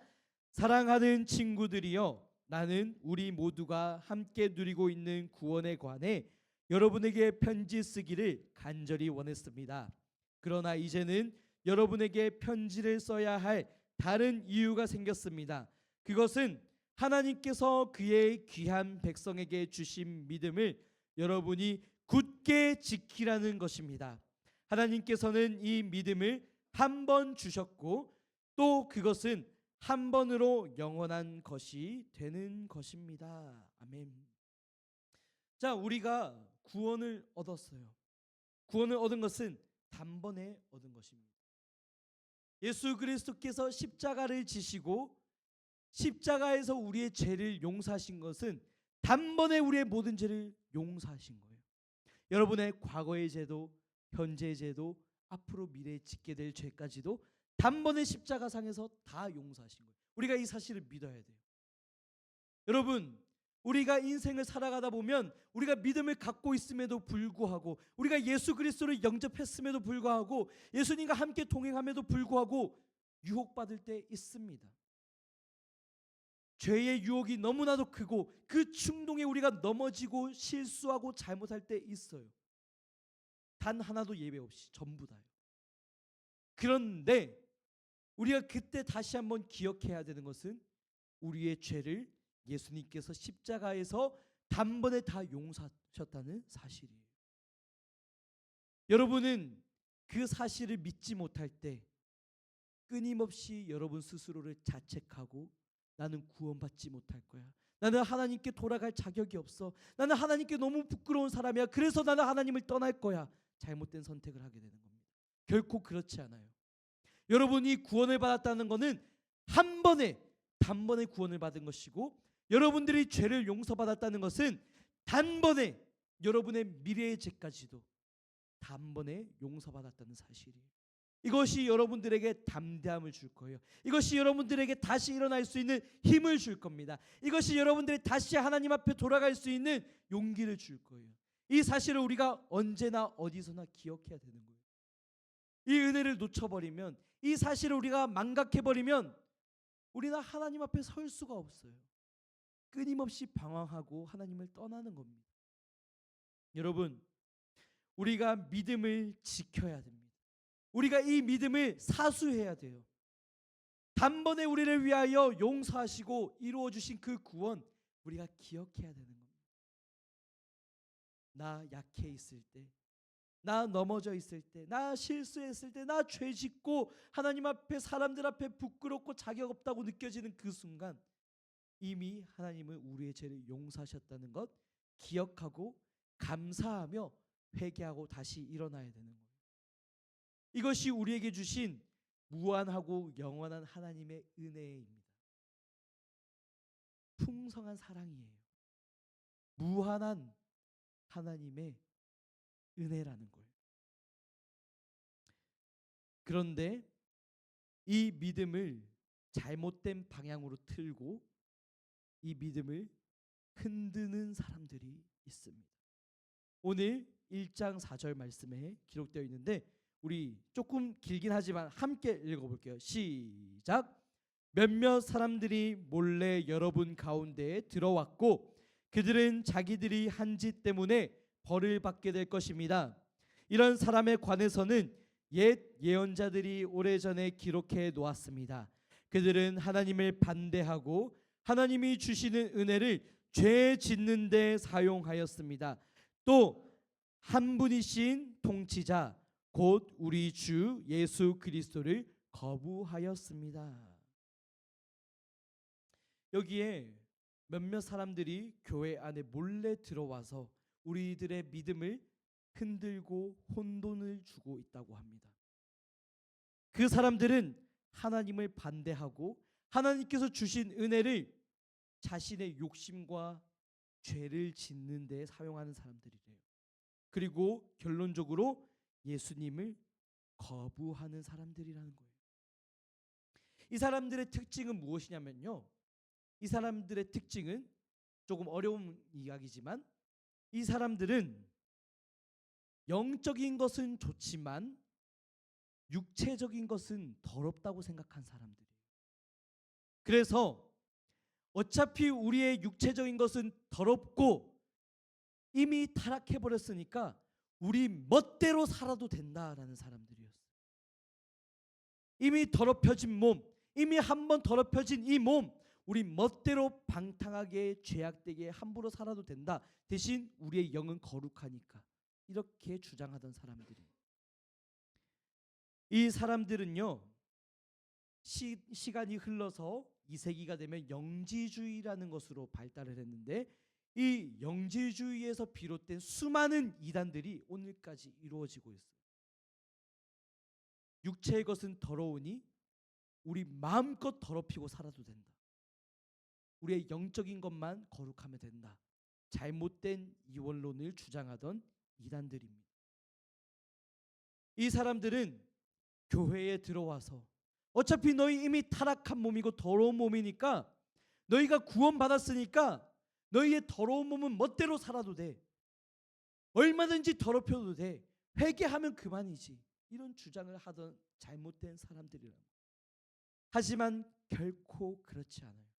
사랑하는 친구들이여, 나는 우리 모두가 함께 누리고 있는 구원에 관해 여러분에게 편지 쓰기를 간절히 원했습니다. 그러나 이제는 여러분에게 편지를 써야 할 다른 이유가 생겼습니다. 그것은 하나님께서 그의 귀한 백성에게 주신 믿음을 여러분이 굳게 지키라는 것입니다. 하나님께서는 이 믿음을 한 번 주셨고 또 그것은 한 번으로 영원한 것이 되는 것입니다. 아멘. 자, 우리가 구원을 얻었어요. 구원을 얻은 것은 단번에 얻은 것입니다. 예수 그리스도께서 십자가를 지시고 십자가에서 우리의 죄를 용서하신 것은 단번에 우리의 모든 죄를 용서하신 거예요. 여러분의 과거의 죄도, 현재의 죄도, 앞으로 미래에 짓게 될 죄까지도 단번에 십자가상에서 다 용서하신 거예요. 우리가 이 사실을 믿어야 돼요. 여러분, 우리가 인생을 살아가다 보면 우리가 믿음을 갖고 있음에도 불구하고, 우리가 예수 그리스도를 영접했음에도 불구하고, 예수님과 함께 동행함에도 불구하고 유혹받을 때 있습니다. 죄의 유혹이 너무나도 크고 그 충동에 우리가 넘어지고 실수하고 잘못할 때 있어요. 단 하나도 예외 없이 전부 다요. 그런데 우리가 그때 다시 한번 기억해야 되는 것은 우리의 죄를 예수님께서 십자가에서 단번에 다 용서하셨다는 사실이에요. 여러분은 그 사실을 믿지 못할 때 끊임없이 여러분 스스로를 자책하고 나는 구원받지 못할 거야. 나는 하나님께 돌아갈 자격이 없어. 나는 하나님께 너무 부끄러운 사람이야. 그래서 나는 하나님을 떠날 거야. 잘못된 선택을 하게 되는 겁니다. 결코 그렇지 않아요. 여러분이 구원을 받았다는 것은 한 번에 단번에 구원을 받은 것이고, 여러분들이 죄를 용서받았다는 것은 단번에 여러분의 미래의 죄까지도 단번에 용서받았다는 사실이에요. 이것이 여러분들에게 담대함을 줄 거예요. 이것이 여러분들에게 다시 일어날 수 있는 힘을 줄 겁니다. 이것이 여러분들이 다시 하나님 앞에 돌아갈 수 있는 용기를 줄 거예요. 이 사실을 우리가 언제나 어디서나 기억해야 되는 거예요. 이 은혜를 놓쳐버리면, 이 사실을 우리가 망각해버리면 우리는 하나님 앞에 설 수가 없어요. 끊임없이 방황하고 하나님을 떠나는 겁니다. 여러분, 우리가 믿음을 지켜야 됩니다. 우리가 이 믿음을 사수해야 돼요. 단번에 우리를 위하여 용서하시고 이루어 주신 그 구원, 우리가 기억해야 되는 겁니다. 나 약해 있을 때, 나 넘어져 있을 때, 나 실수했을 때, 나 죄 짓고 하나님 앞에 사람들 앞에 부끄럽고 자격 없다고 느껴지는 그 순간 이미 하나님은 우리의 죄를 용서하셨다는 것 기억하고 감사하며 회개하고 다시 일어나야 되는 거예요. 이것이 우리에게 주신 무한하고 영원한 하나님의 은혜입니다. 풍성한 사랑이에요. 무한한 하나님의 은혜라는 거예요. 그런데 이 믿음을 잘못된 방향으로 틀고 이 믿음을 흔드는 사람들이 있습니다. 오늘 1장 4절 말씀에 기록되어 있는데 우리 조금 길긴 하지만 함께 읽어볼게요. 시작. 몇몇 사람들이 몰래 여러분 가운데에 들어왔고 그들은 자기들이 한 짓 때문에 벌을 받게 될 것입니다. 이런 사람에 관해서는 옛 예언자들이 오래전에 기록해 놓았습니다. 그들은 하나님을 반대하고 하나님이 주시는 은혜를 죄 짓는 데 사용하였습니다. 또 한 분이신 통치자 곧 우리 주 예수 그리스도를 거부하였습니다. 여기에 몇몇 사람들이 교회 안에 몰래 들어와서 우리들의 믿음을 흔들고 혼돈을 주고 있다고 합니다. 그 사람들은 하나님을 반대하고 하나님께서 주신 은혜를 자신의 욕심과 죄를 짓는 데 사용하는 사람들이래요. 그리고 결론적으로 예수님을 거부하는 사람들이라는 거예요. 이 사람들의 특징은 무엇이냐면요. 이 사람들의 특징은 조금 어려운 이야기지만 이 사람들은 영적인 것은 좋지만 육체적인 것은 더럽다고 생각한 사람들이에요. 그래서 어차피 우리의 육체적인 것은 더럽고 이미 타락해버렸으니까 우리 멋대로 살아도 된다라는 사람들이었어요. 이미 더럽혀진 몸, 이미 한번 더럽혀진 이 몸, 우리 멋대로 방탕하게 죄악되게 함부로 살아도 된다. 대신 우리의 영은 거룩하니까 이렇게 주장하던 사람들이에요. 이 사람들은요, 시간이 흘러서 2세기가 되면 영지주의라는 것으로 발달을 했는데 이 영지주의에서 비롯된 수많은 이단들이 오늘까지 이루어지고 있어요. 육체의 것은 더러우니 우리 마음껏 더럽히고 살아도 된다. 우리의 영적인 것만 거룩하면 된다. 잘못된 이원론을 주장하던 이단들입니다. 이 사람들은 교회에 들어와서 어차피 너희 이미 타락한 몸이고 더러운 몸이니까 너희가 구원받았으니까 너희의 더러운 몸은 멋대로 살아도 돼. 얼마든지 더럽혀도 돼. 회개하면 그만이지. 이런 주장을 하던 잘못된 사람들이라고. 하지만 결코 그렇지 않아요.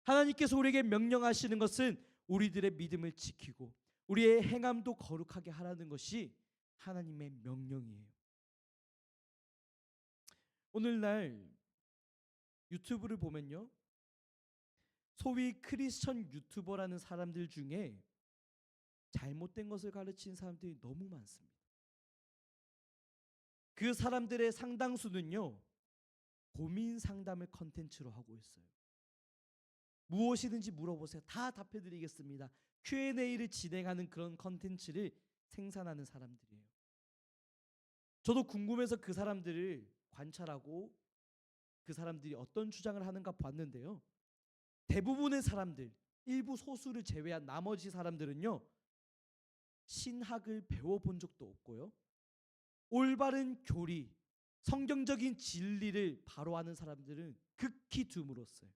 하나님께서 우리에게 명령하시는 것은 우리들의 믿음을 지키고 우리의 행함도 거룩하게 하라는 것이 하나님의 명령이에요. 오늘날 유튜브를 보면요, 소위 크리스천 유튜버라는 사람들 중에 잘못된 것을 가르치는 사람들이 너무 많습니다. 그 사람들의 상당수는요, 고민 상담을 컨텐츠로 하고 있어요. 무엇이든지 물어보세요. 다 답해드리겠습니다. Q&A를 진행하는 그런 컨텐츠를 생산하는 사람들이에요. 저도 궁금해서 그 사람들을 관찰하고 그 사람들이 어떤 주장을 하는가 봤는데요. 대부분의 사람들, 일부 소수를 제외한 나머지 사람들은요, 신학을 배워본 적도 없고요, 올바른 교리, 성경적인 진리를 바로 아는 사람들은 극히 드물었어요.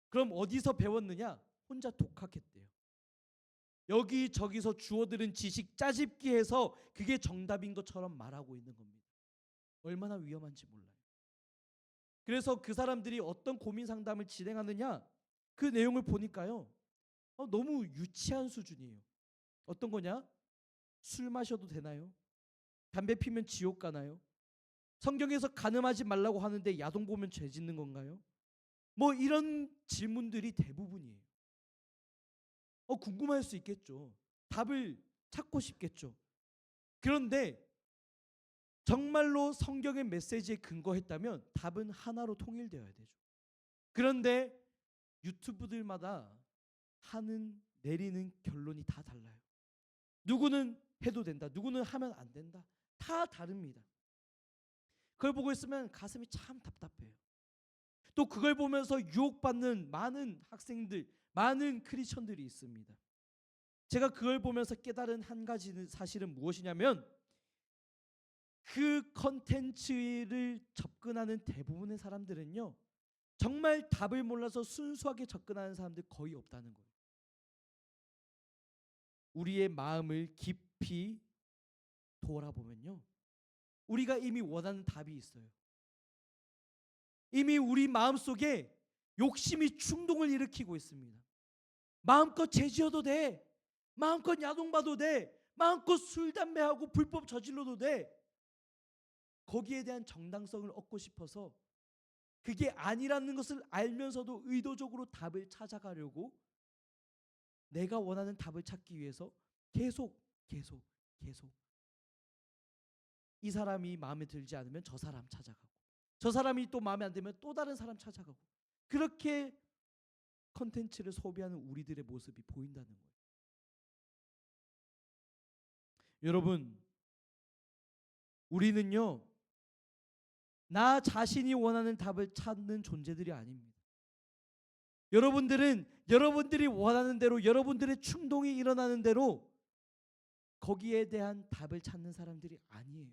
그럼 어디서 배웠느냐? 혼자 독학했대요. 여기저기서 주워들은 지식 짜집기 해서 그게 정답인 것처럼 말하고 있는 겁니다. 얼마나 위험한지 몰라요. 그래서 그 사람들이 어떤 고민 상담을 진행하느냐, 그 내용을 보니까요, 너무 유치한 수준이에요. 어떤 거냐? 술 마셔도 되나요? 담배 피면 지옥 가나요? 성경에서 간음하지 말라고 하는데 야동 보면 죄 짓는 건가요? 뭐 이런 질문들이 대부분이에요. 궁금할 수 있겠죠. 답을 찾고 싶겠죠. 그런데 정말로 성경의 메시지에 근거했다면 답은 하나로 통일되어야 되죠. 그런데 유튜브들마다 내리는 결론이 다 달라요. 누구는 해도 된다, 누구는 하면 안 된다, 다 다릅니다. 그걸 보고 있으면 가슴이 참 답답해요. 또 그걸 보면서 유혹받는 많은 학생들, 많은 크리스천들이 있습니다. 제가 그걸 보면서 깨달은 한 가지는 사실은 무엇이냐면, 그 컨텐츠를 접근하는 대부분의 사람들은요, 정말 답을 몰라서 순수하게 접근하는 사람들 거의 없다는 거예요. 우리의 마음을 깊이 돌아보면요, 우리가 이미 원하는 답이 있어요. 이미 우리 마음속에 욕심이 충동을 일으키고 있습니다. 마음껏 죄지어도 돼, 마음껏 야동 봐도 돼, 마음껏 술 담배하고 불법 저질러도 돼. 거기에 대한 정당성을 얻고 싶어서 그게 아니라는 것을 알면서도 의도적으로 답을 찾아가려고, 내가 원하는 답을 찾기 위해서 계속 이 사람이 마음에 들지 않으면 저 사람 찾아가고, 저 사람이 또 마음에 안 들면 또 다른 사람 찾아가고, 그렇게 컨텐츠를 소비하는 우리들의 모습이 보인다는 거예요. 여러분, 우리는요, 나 자신이 원하는 답을 찾는 존재들이 아닙니다. 여러분들은 여러분들이 원하는 대로, 여러분들의 충동이 일어나는 대로 거기에 대한 답을 찾는 사람들이 아니에요.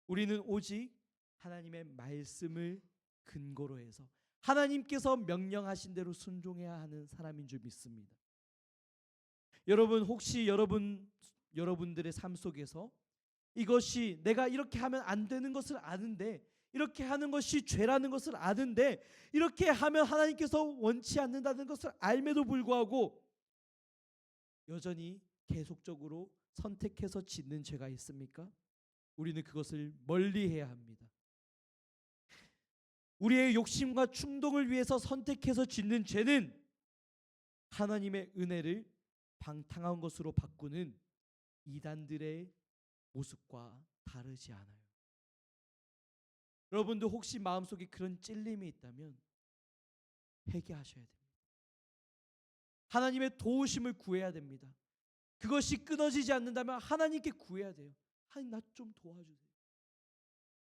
우리는 오직 하나님의 말씀을 근거로 해서 하나님께서 명령하신 대로 순종해야 하는 사람인 줄 믿습니다. 여러분, 혹시 여러분들의 삶 속에서 이것이 내가 이렇게 하면 안 되는 것을 아는데, 이렇게 하는 것이 죄라는 것을 아는데, 이렇게 하면 하나님께서 원치 않는다는 것을 알매도 불구하고 여전히 계속적으로 선택해서 짓는 죄가 있습니까? 우리는 그것을 멀리해야 합니다. 우리의 욕심과 충동을 위해서 선택해서 짓는 죄는 하나님의 은혜를 방탕한 것으로 바꾸는 이단들의 모습과 다르지 않아요. 여러분도 혹시 마음속에 그런 찔림이 있다면 회개하셔야 됩니다. 하나님의 도우심을 구해야 됩니다. 그것이 끊어지지 않는다면 하나님께 구해야 돼요. 하나님, 나 좀 도와주세요.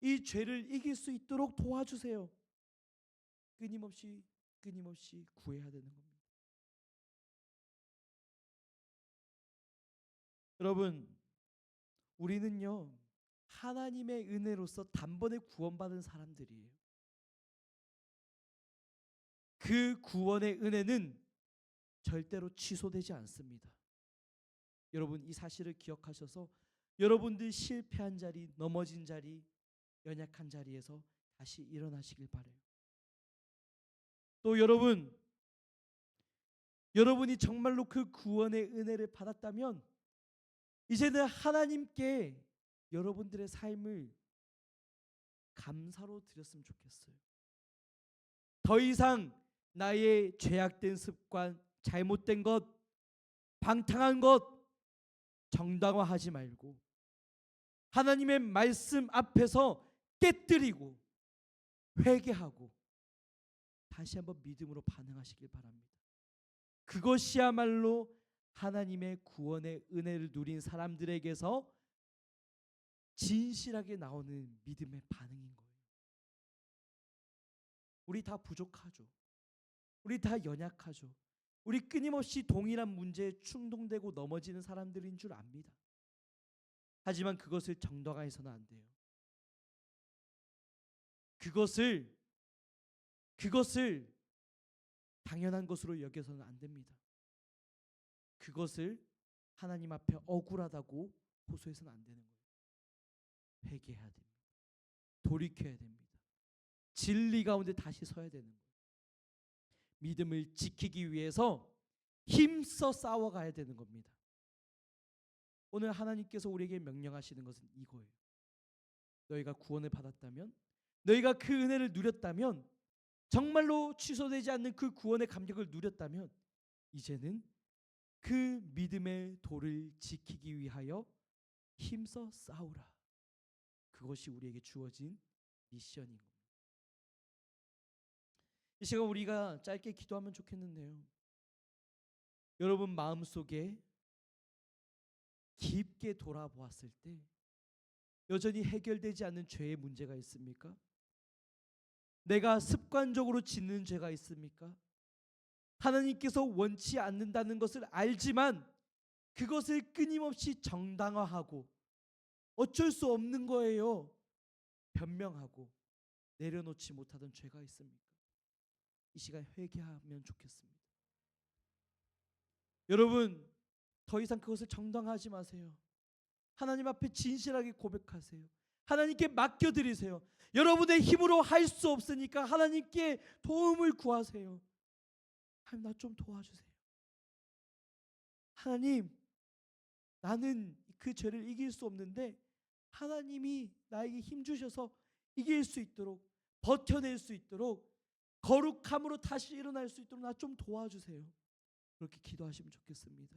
이 죄를 이길 수 있도록 도와주세요. 끊임없이 구해야 되는 겁니다. 여러분, 우리는요, 하나님의 은혜로서 단번에 구원받은 사람들이에요. 그 구원의 은혜는 절대로 취소되지 않습니다. 여러분, 이 사실을 기억하셔서 여러분들 실패한 자리, 넘어진 자리, 연약한 자리에서 다시 일어나시길 바라요. 또 여러분이 정말로 그 구원의 은혜를 받았다면 이제는 하나님께 여러분들의 삶을 감사로 드렸으면 좋겠어요. 더 이상 나의 죄악된 습관, 잘못된 것, 방탕한 것 정당화하지 말고 하나님의 말씀 앞에서 깨뜨리고 회개하고 다시 한번 믿음으로 반응하시길 바랍니다. 그것이야말로 하나님의 구원의 은혜를 누린 사람들에게서 진실하게 나오는 믿음의 반응인 거예요. 우리 다 부족하죠. 우리 다 연약하죠. 우리 끊임없이 동일한 문제에 충동되고 넘어지는 사람들인 줄 압니다. 하지만 그것을 정당화해서는 안 돼요. 그것을 당연한 것으로 여겨서는 안 됩니다. 그것을 하나님 앞에 억울하다고 호소해서는 안 되는 거예요. 회개해야 됩니다. 돌이켜야 됩니다. 진리 가운데 다시 서야 되는 거예요. 믿음을 지키기 위해서 힘써 싸워가야 되는 겁니다. 오늘 하나님께서 우리에게 명령하시는 것은 이거예요. 너희가 구원을 받았다면, 너희가 그 은혜를 누렸다면, 정말로 취소되지 않는 그 구원의 감격을 누렸다면 이제는 그 믿음의 도를 지키기 위하여 힘써 싸우라. 그것이 우리에게 주어진 미션인 겁니다. 이 시간 우리가 짧게 기도하면 좋겠는데요. 여러분 마음속에 깊게 돌아보았을 때 여전히 해결되지 않는 죄의 문제가 있습니까? 내가 습관적으로 짓는 죄가 있습니까? 하나님께서 원치 않는다는 것을 알지만 그것을 끊임없이 정당화하고 어쩔 수 없는 거예요. 변명하고 내려놓지 못하던 죄가 있습니까? 이 시간 회개하면 좋겠습니다. 여러분 더 이상 그것을 정당화하지 마세요. 하나님 앞에 진실하게 고백하세요. 하나님께 맡겨드리세요. 여러분의 힘으로 할 수 없으니까 하나님께 도움을 구하세요. 하나님 나 좀 도와주세요. 하나님 나는 그 죄를 이길 수 없는데 하나님이 나에게 힘 주셔서 이길 수 있도록, 버텨낼 수 있도록, 거룩함으로 다시 일어날 수 있도록 나 좀 도와주세요. 그렇게 기도하시면 좋겠습니다.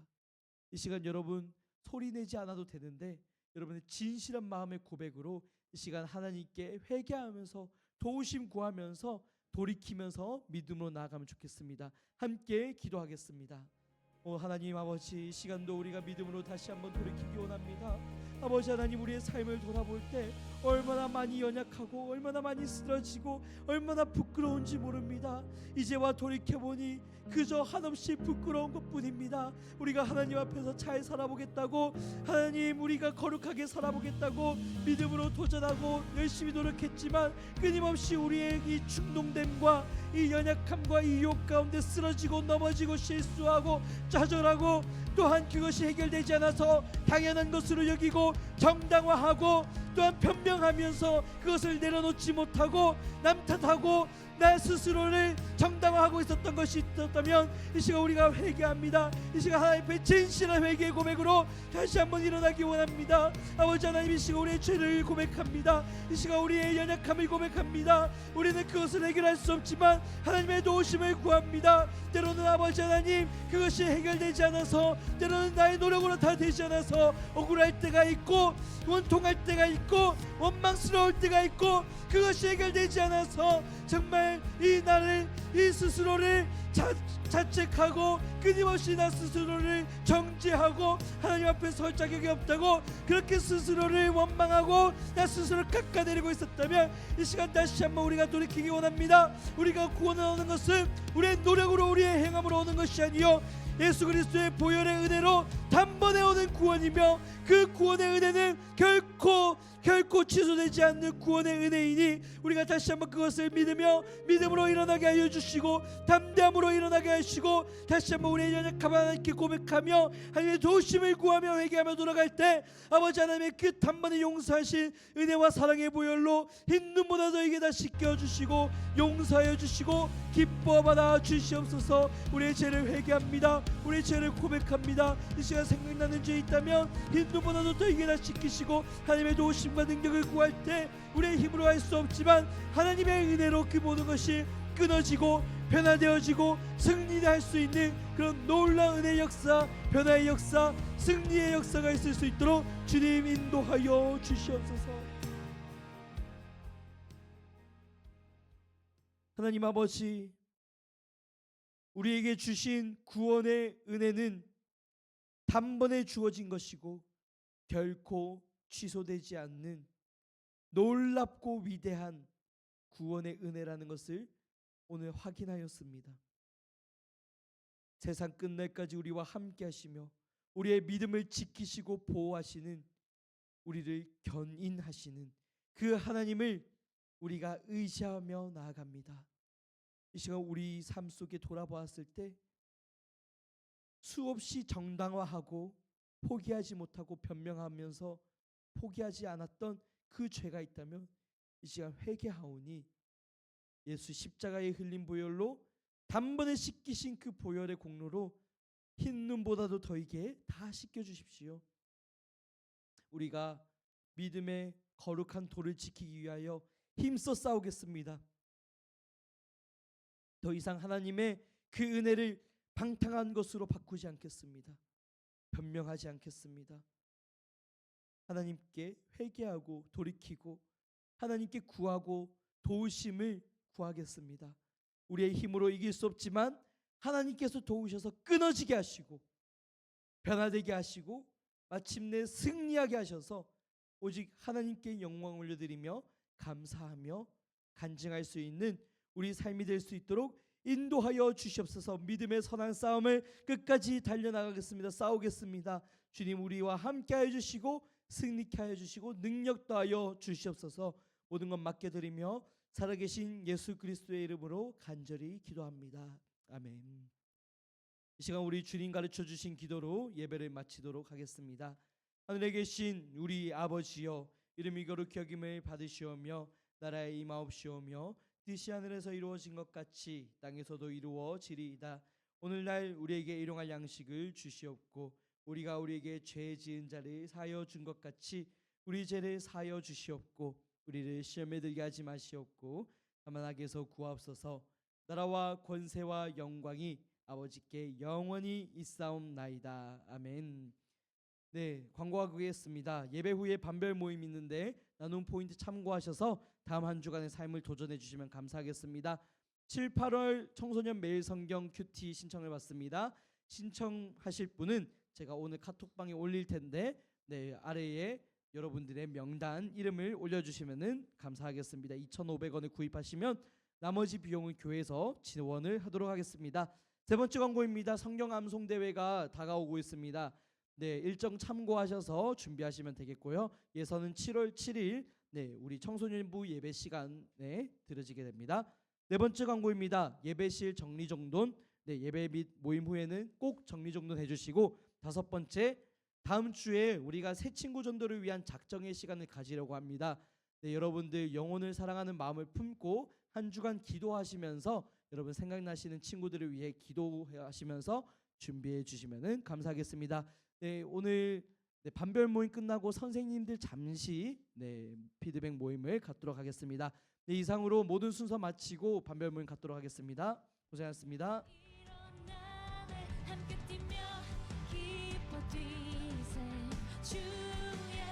이 시간 여러분 소리내지 않아도 되는데 여러분의 진실한 마음의 고백으로 이 시간 하나님께 회개하면서 도우심 구하면서 돌이키면서 믿음으로 나아가면 좋겠습니다. 함께 기도하겠습니다. 하나님 아버지, 이 시간도 우리가 믿음으로 다시 한번 돌이키기 원합니다. 아버지 하나님, 우리의 삶을 돌아볼 때 얼마나 많이 연약하고 얼마나 많이 쓰러지고 얼마나 부끄러운지 모릅니다. 이제와 돌이켜보니 그저 한없이 부끄러운 것뿐입니다. 우리가 하나님 앞에서 잘 살아보겠다고, 하나님 우리가 거룩하게 살아보겠다고 믿음으로 도전하고 열심히 노력했지만 끊임없이 우리의 이 충동됨과 이 연약함과 이 유혹 가운데 쓰러지고 넘어지고 실수하고 좌절하고, 또한 그것이 해결되지 않아서 당연한 것으로 여기고 정당화하고 또한 변명하면서 그것을 내려놓지 못하고 남 탓하고 나 스스로를 정당화하고 있었던 것이 있었다면 이 시간 우리가 회개합니다. 이 시간 하나님 앞에 진실한 회개의 고백으로 다시 한번 일어나기 원합니다. 아버지 하나님, 이 시간 우리의 죄를 고백합니다. 이 시간 우리의 연약함을 고백합니다. 우리는 그것을 해결할 수 없지만 하나님의 도우심을 구합니다. 때로는 아버지 하나님 그것이 해결되지 않아서, 때로는 나의 노력으로 다 되지 않아서 억울할 때가 있고 원통할 때가 있고 원망스러울 때가 있고, 그것이 해결되지 않아서 정말 이 스스로를 자책하고 끊임없이 나 스스로를 정죄하고 하나님 앞에 설 자격이 없다고 그렇게 스스로를 원망하고 나 스스로를 깎아내리고 있었다면 이 시간 다시 한번 우리가 돌이키기 원합니다. 우리가 구원을 얻는 것은 우리의 노력으로 우리의 행함으로 오는 것이 아니요 예수 그리스도의 보혈의 은혜로 단번에 오는 구원이며, 그 구원의 은혜는 결코 취소되지 않는 구원의 은혜이니 우리가 다시 한번 그것을 믿음으로 일어나게 하여 주시고 담대함으로 일어나게 하시고, 다시 한번 우리의 연약함 하나님께 고백하며 하나님의 도우심을 구하며 회개하며 돌아갈 때 아버지 하나님의 그 단번에 용서하신 은혜와 사랑의 보혈로 흰 눈보다 너에게 다 씻겨주시고 용서하여 주시고 기뻐 받아 주시옵소서. 우리의 죄를 회개합니다. 우리의 죄를 고백합니다. 이 시간 생각나는 죄 있다면 흰 눈보다도 너에게 다 씻기시고 하나님의 도우심과 능력을 구할 때 우리의 힘으로 할 수 없지만 하나님의 은혜로 그 모든 것이 끊어지고 변화되어지고 승리할 수 있는 그런 놀라운 은혜의 역사, 변화의 역사, 승리의 역사가 있을 수 있도록 주님 인도하여 주시옵소서. 하나님 아버지, 우리에게 주신 구원의 은혜는 단번에 주어진 것이고 결코 취소되지 않는 놀랍고 위대한 구원의 은혜라는 것을 오늘 확인하였습니다. 세상 끝날까지 우리와 함께 하시며 우리의 믿음을 지키시고 보호하시는, 우리를 견인하시는 그 하나님을 우리가 의지하며 나아갑니다. 이 시간 우리 삶 속에 돌아보았을 때 수없이 정당화하고 포기하지 못하고 변명하면서 포기하지 않았던 그 죄가 있다면 이 시간 회개하오니 예수 십자가에 흘린 보혈로 단번에 씻기신 그 보혈의 공로로 흰 눈보다도 더이게 다 씻겨주십시오. 우리가 믿음의 거룩한 도를 지키기 위하여 힘써 싸우겠습니다. 더 이상 하나님의 그 은혜를 방탕한 것으로 바꾸지 않겠습니다. 변명하지 않겠습니다. 하나님께 회개하고 돌이키고 하나님께 구하고 도우심을 구하겠습니다. 우리의 힘으로 이길 수 없지만 하나님께서 도우셔서 끊어지게 하시고 변화되게 하시고 마침내 승리하게 하셔서 오직 하나님께 영광 올려드리며 감사하며 간증할 수 있는 우리 삶이 될 수 있도록 인도하여 주시옵소서. 믿음의 선한 싸움을 끝까지 달려나가겠습니다. 싸우겠습니다. 주님 우리와 함께 하여 주시고 승리케 하여 주시고 능력 더하여 주시옵소서. 모든 것 맡겨드리며 살아계신 예수 그리스도의 이름으로 간절히 기도합니다. 아멘. 이 시간 우리 주님 가르쳐 주신 기도로 예배를 마치도록 하겠습니다. 하늘에 계신 우리 아버지여, 이름이 거룩히 여김을 받으시오며 나라에 임하옵시오며 뜻이 하늘에서 이루어진 것 같이 땅에서도 이루어지리이다. 오늘날 우리에게 일용할 양식을 주시옵고 우리가 우리에게 죄 지은 자를 사하여 준 것 같이 우리 죄를 사하여 주시옵고 우리를 시험에 들게 하지 마시옵고 다만 악에서 구하옵소서. 나라와 권세와 영광이 아버지께 영원히 있사옵나이다. 아멘. 네, 광고하고 가겠습니다. 예배 후에 반별 모임 있는데 나눔 포인트 참고하셔서 다음 한 주간의 삶을 도전해 주시면 감사하겠습니다. 7, 8월 청소년 매일 성경 큐티 신청을 받습니다. 신청하실 분은 제가 오늘 카톡방에 올릴 텐데 아래에 여러분들의 명단 이름을 올려주시면 감사하겠습니다. 2,500원에 구입하시면 나머지 비용은 교회에서 지원을 하도록 하겠습니다. 세 번째 광고입니다. 성경 암송 대회가 다가오고 있습니다. 일정 참고하셔서 준비하시면 되겠고요. 예선은 7월 7일 우리 청소년부 예배 시간에 들어지게 됩니다. 네 번째 광고입니다. 예배실 정리정돈, 예배 및 모임 후에는 꼭 정리정돈 해주시고, 다섯 번째, 다음 주에 우리가 새 친구 전도를 위한 작정의 시간을 가지려고 합니다. 여러분들 영혼을 사랑하는 마음을 품고 한 주간 기도하시면서 여러분 생각나시는 친구들을 위해 기도하시면서 준비해 주시면 감사하겠습니다. 오늘 반별 모임 끝나고 선생님들 잠시 피드백 모임을 갖도록 하겠습니다. 이상으로 모든 순서 마치고 반별 모임 갖도록 하겠습니다. 고생하셨습니다. 함께 뛰며 기뻐 뛰세 주의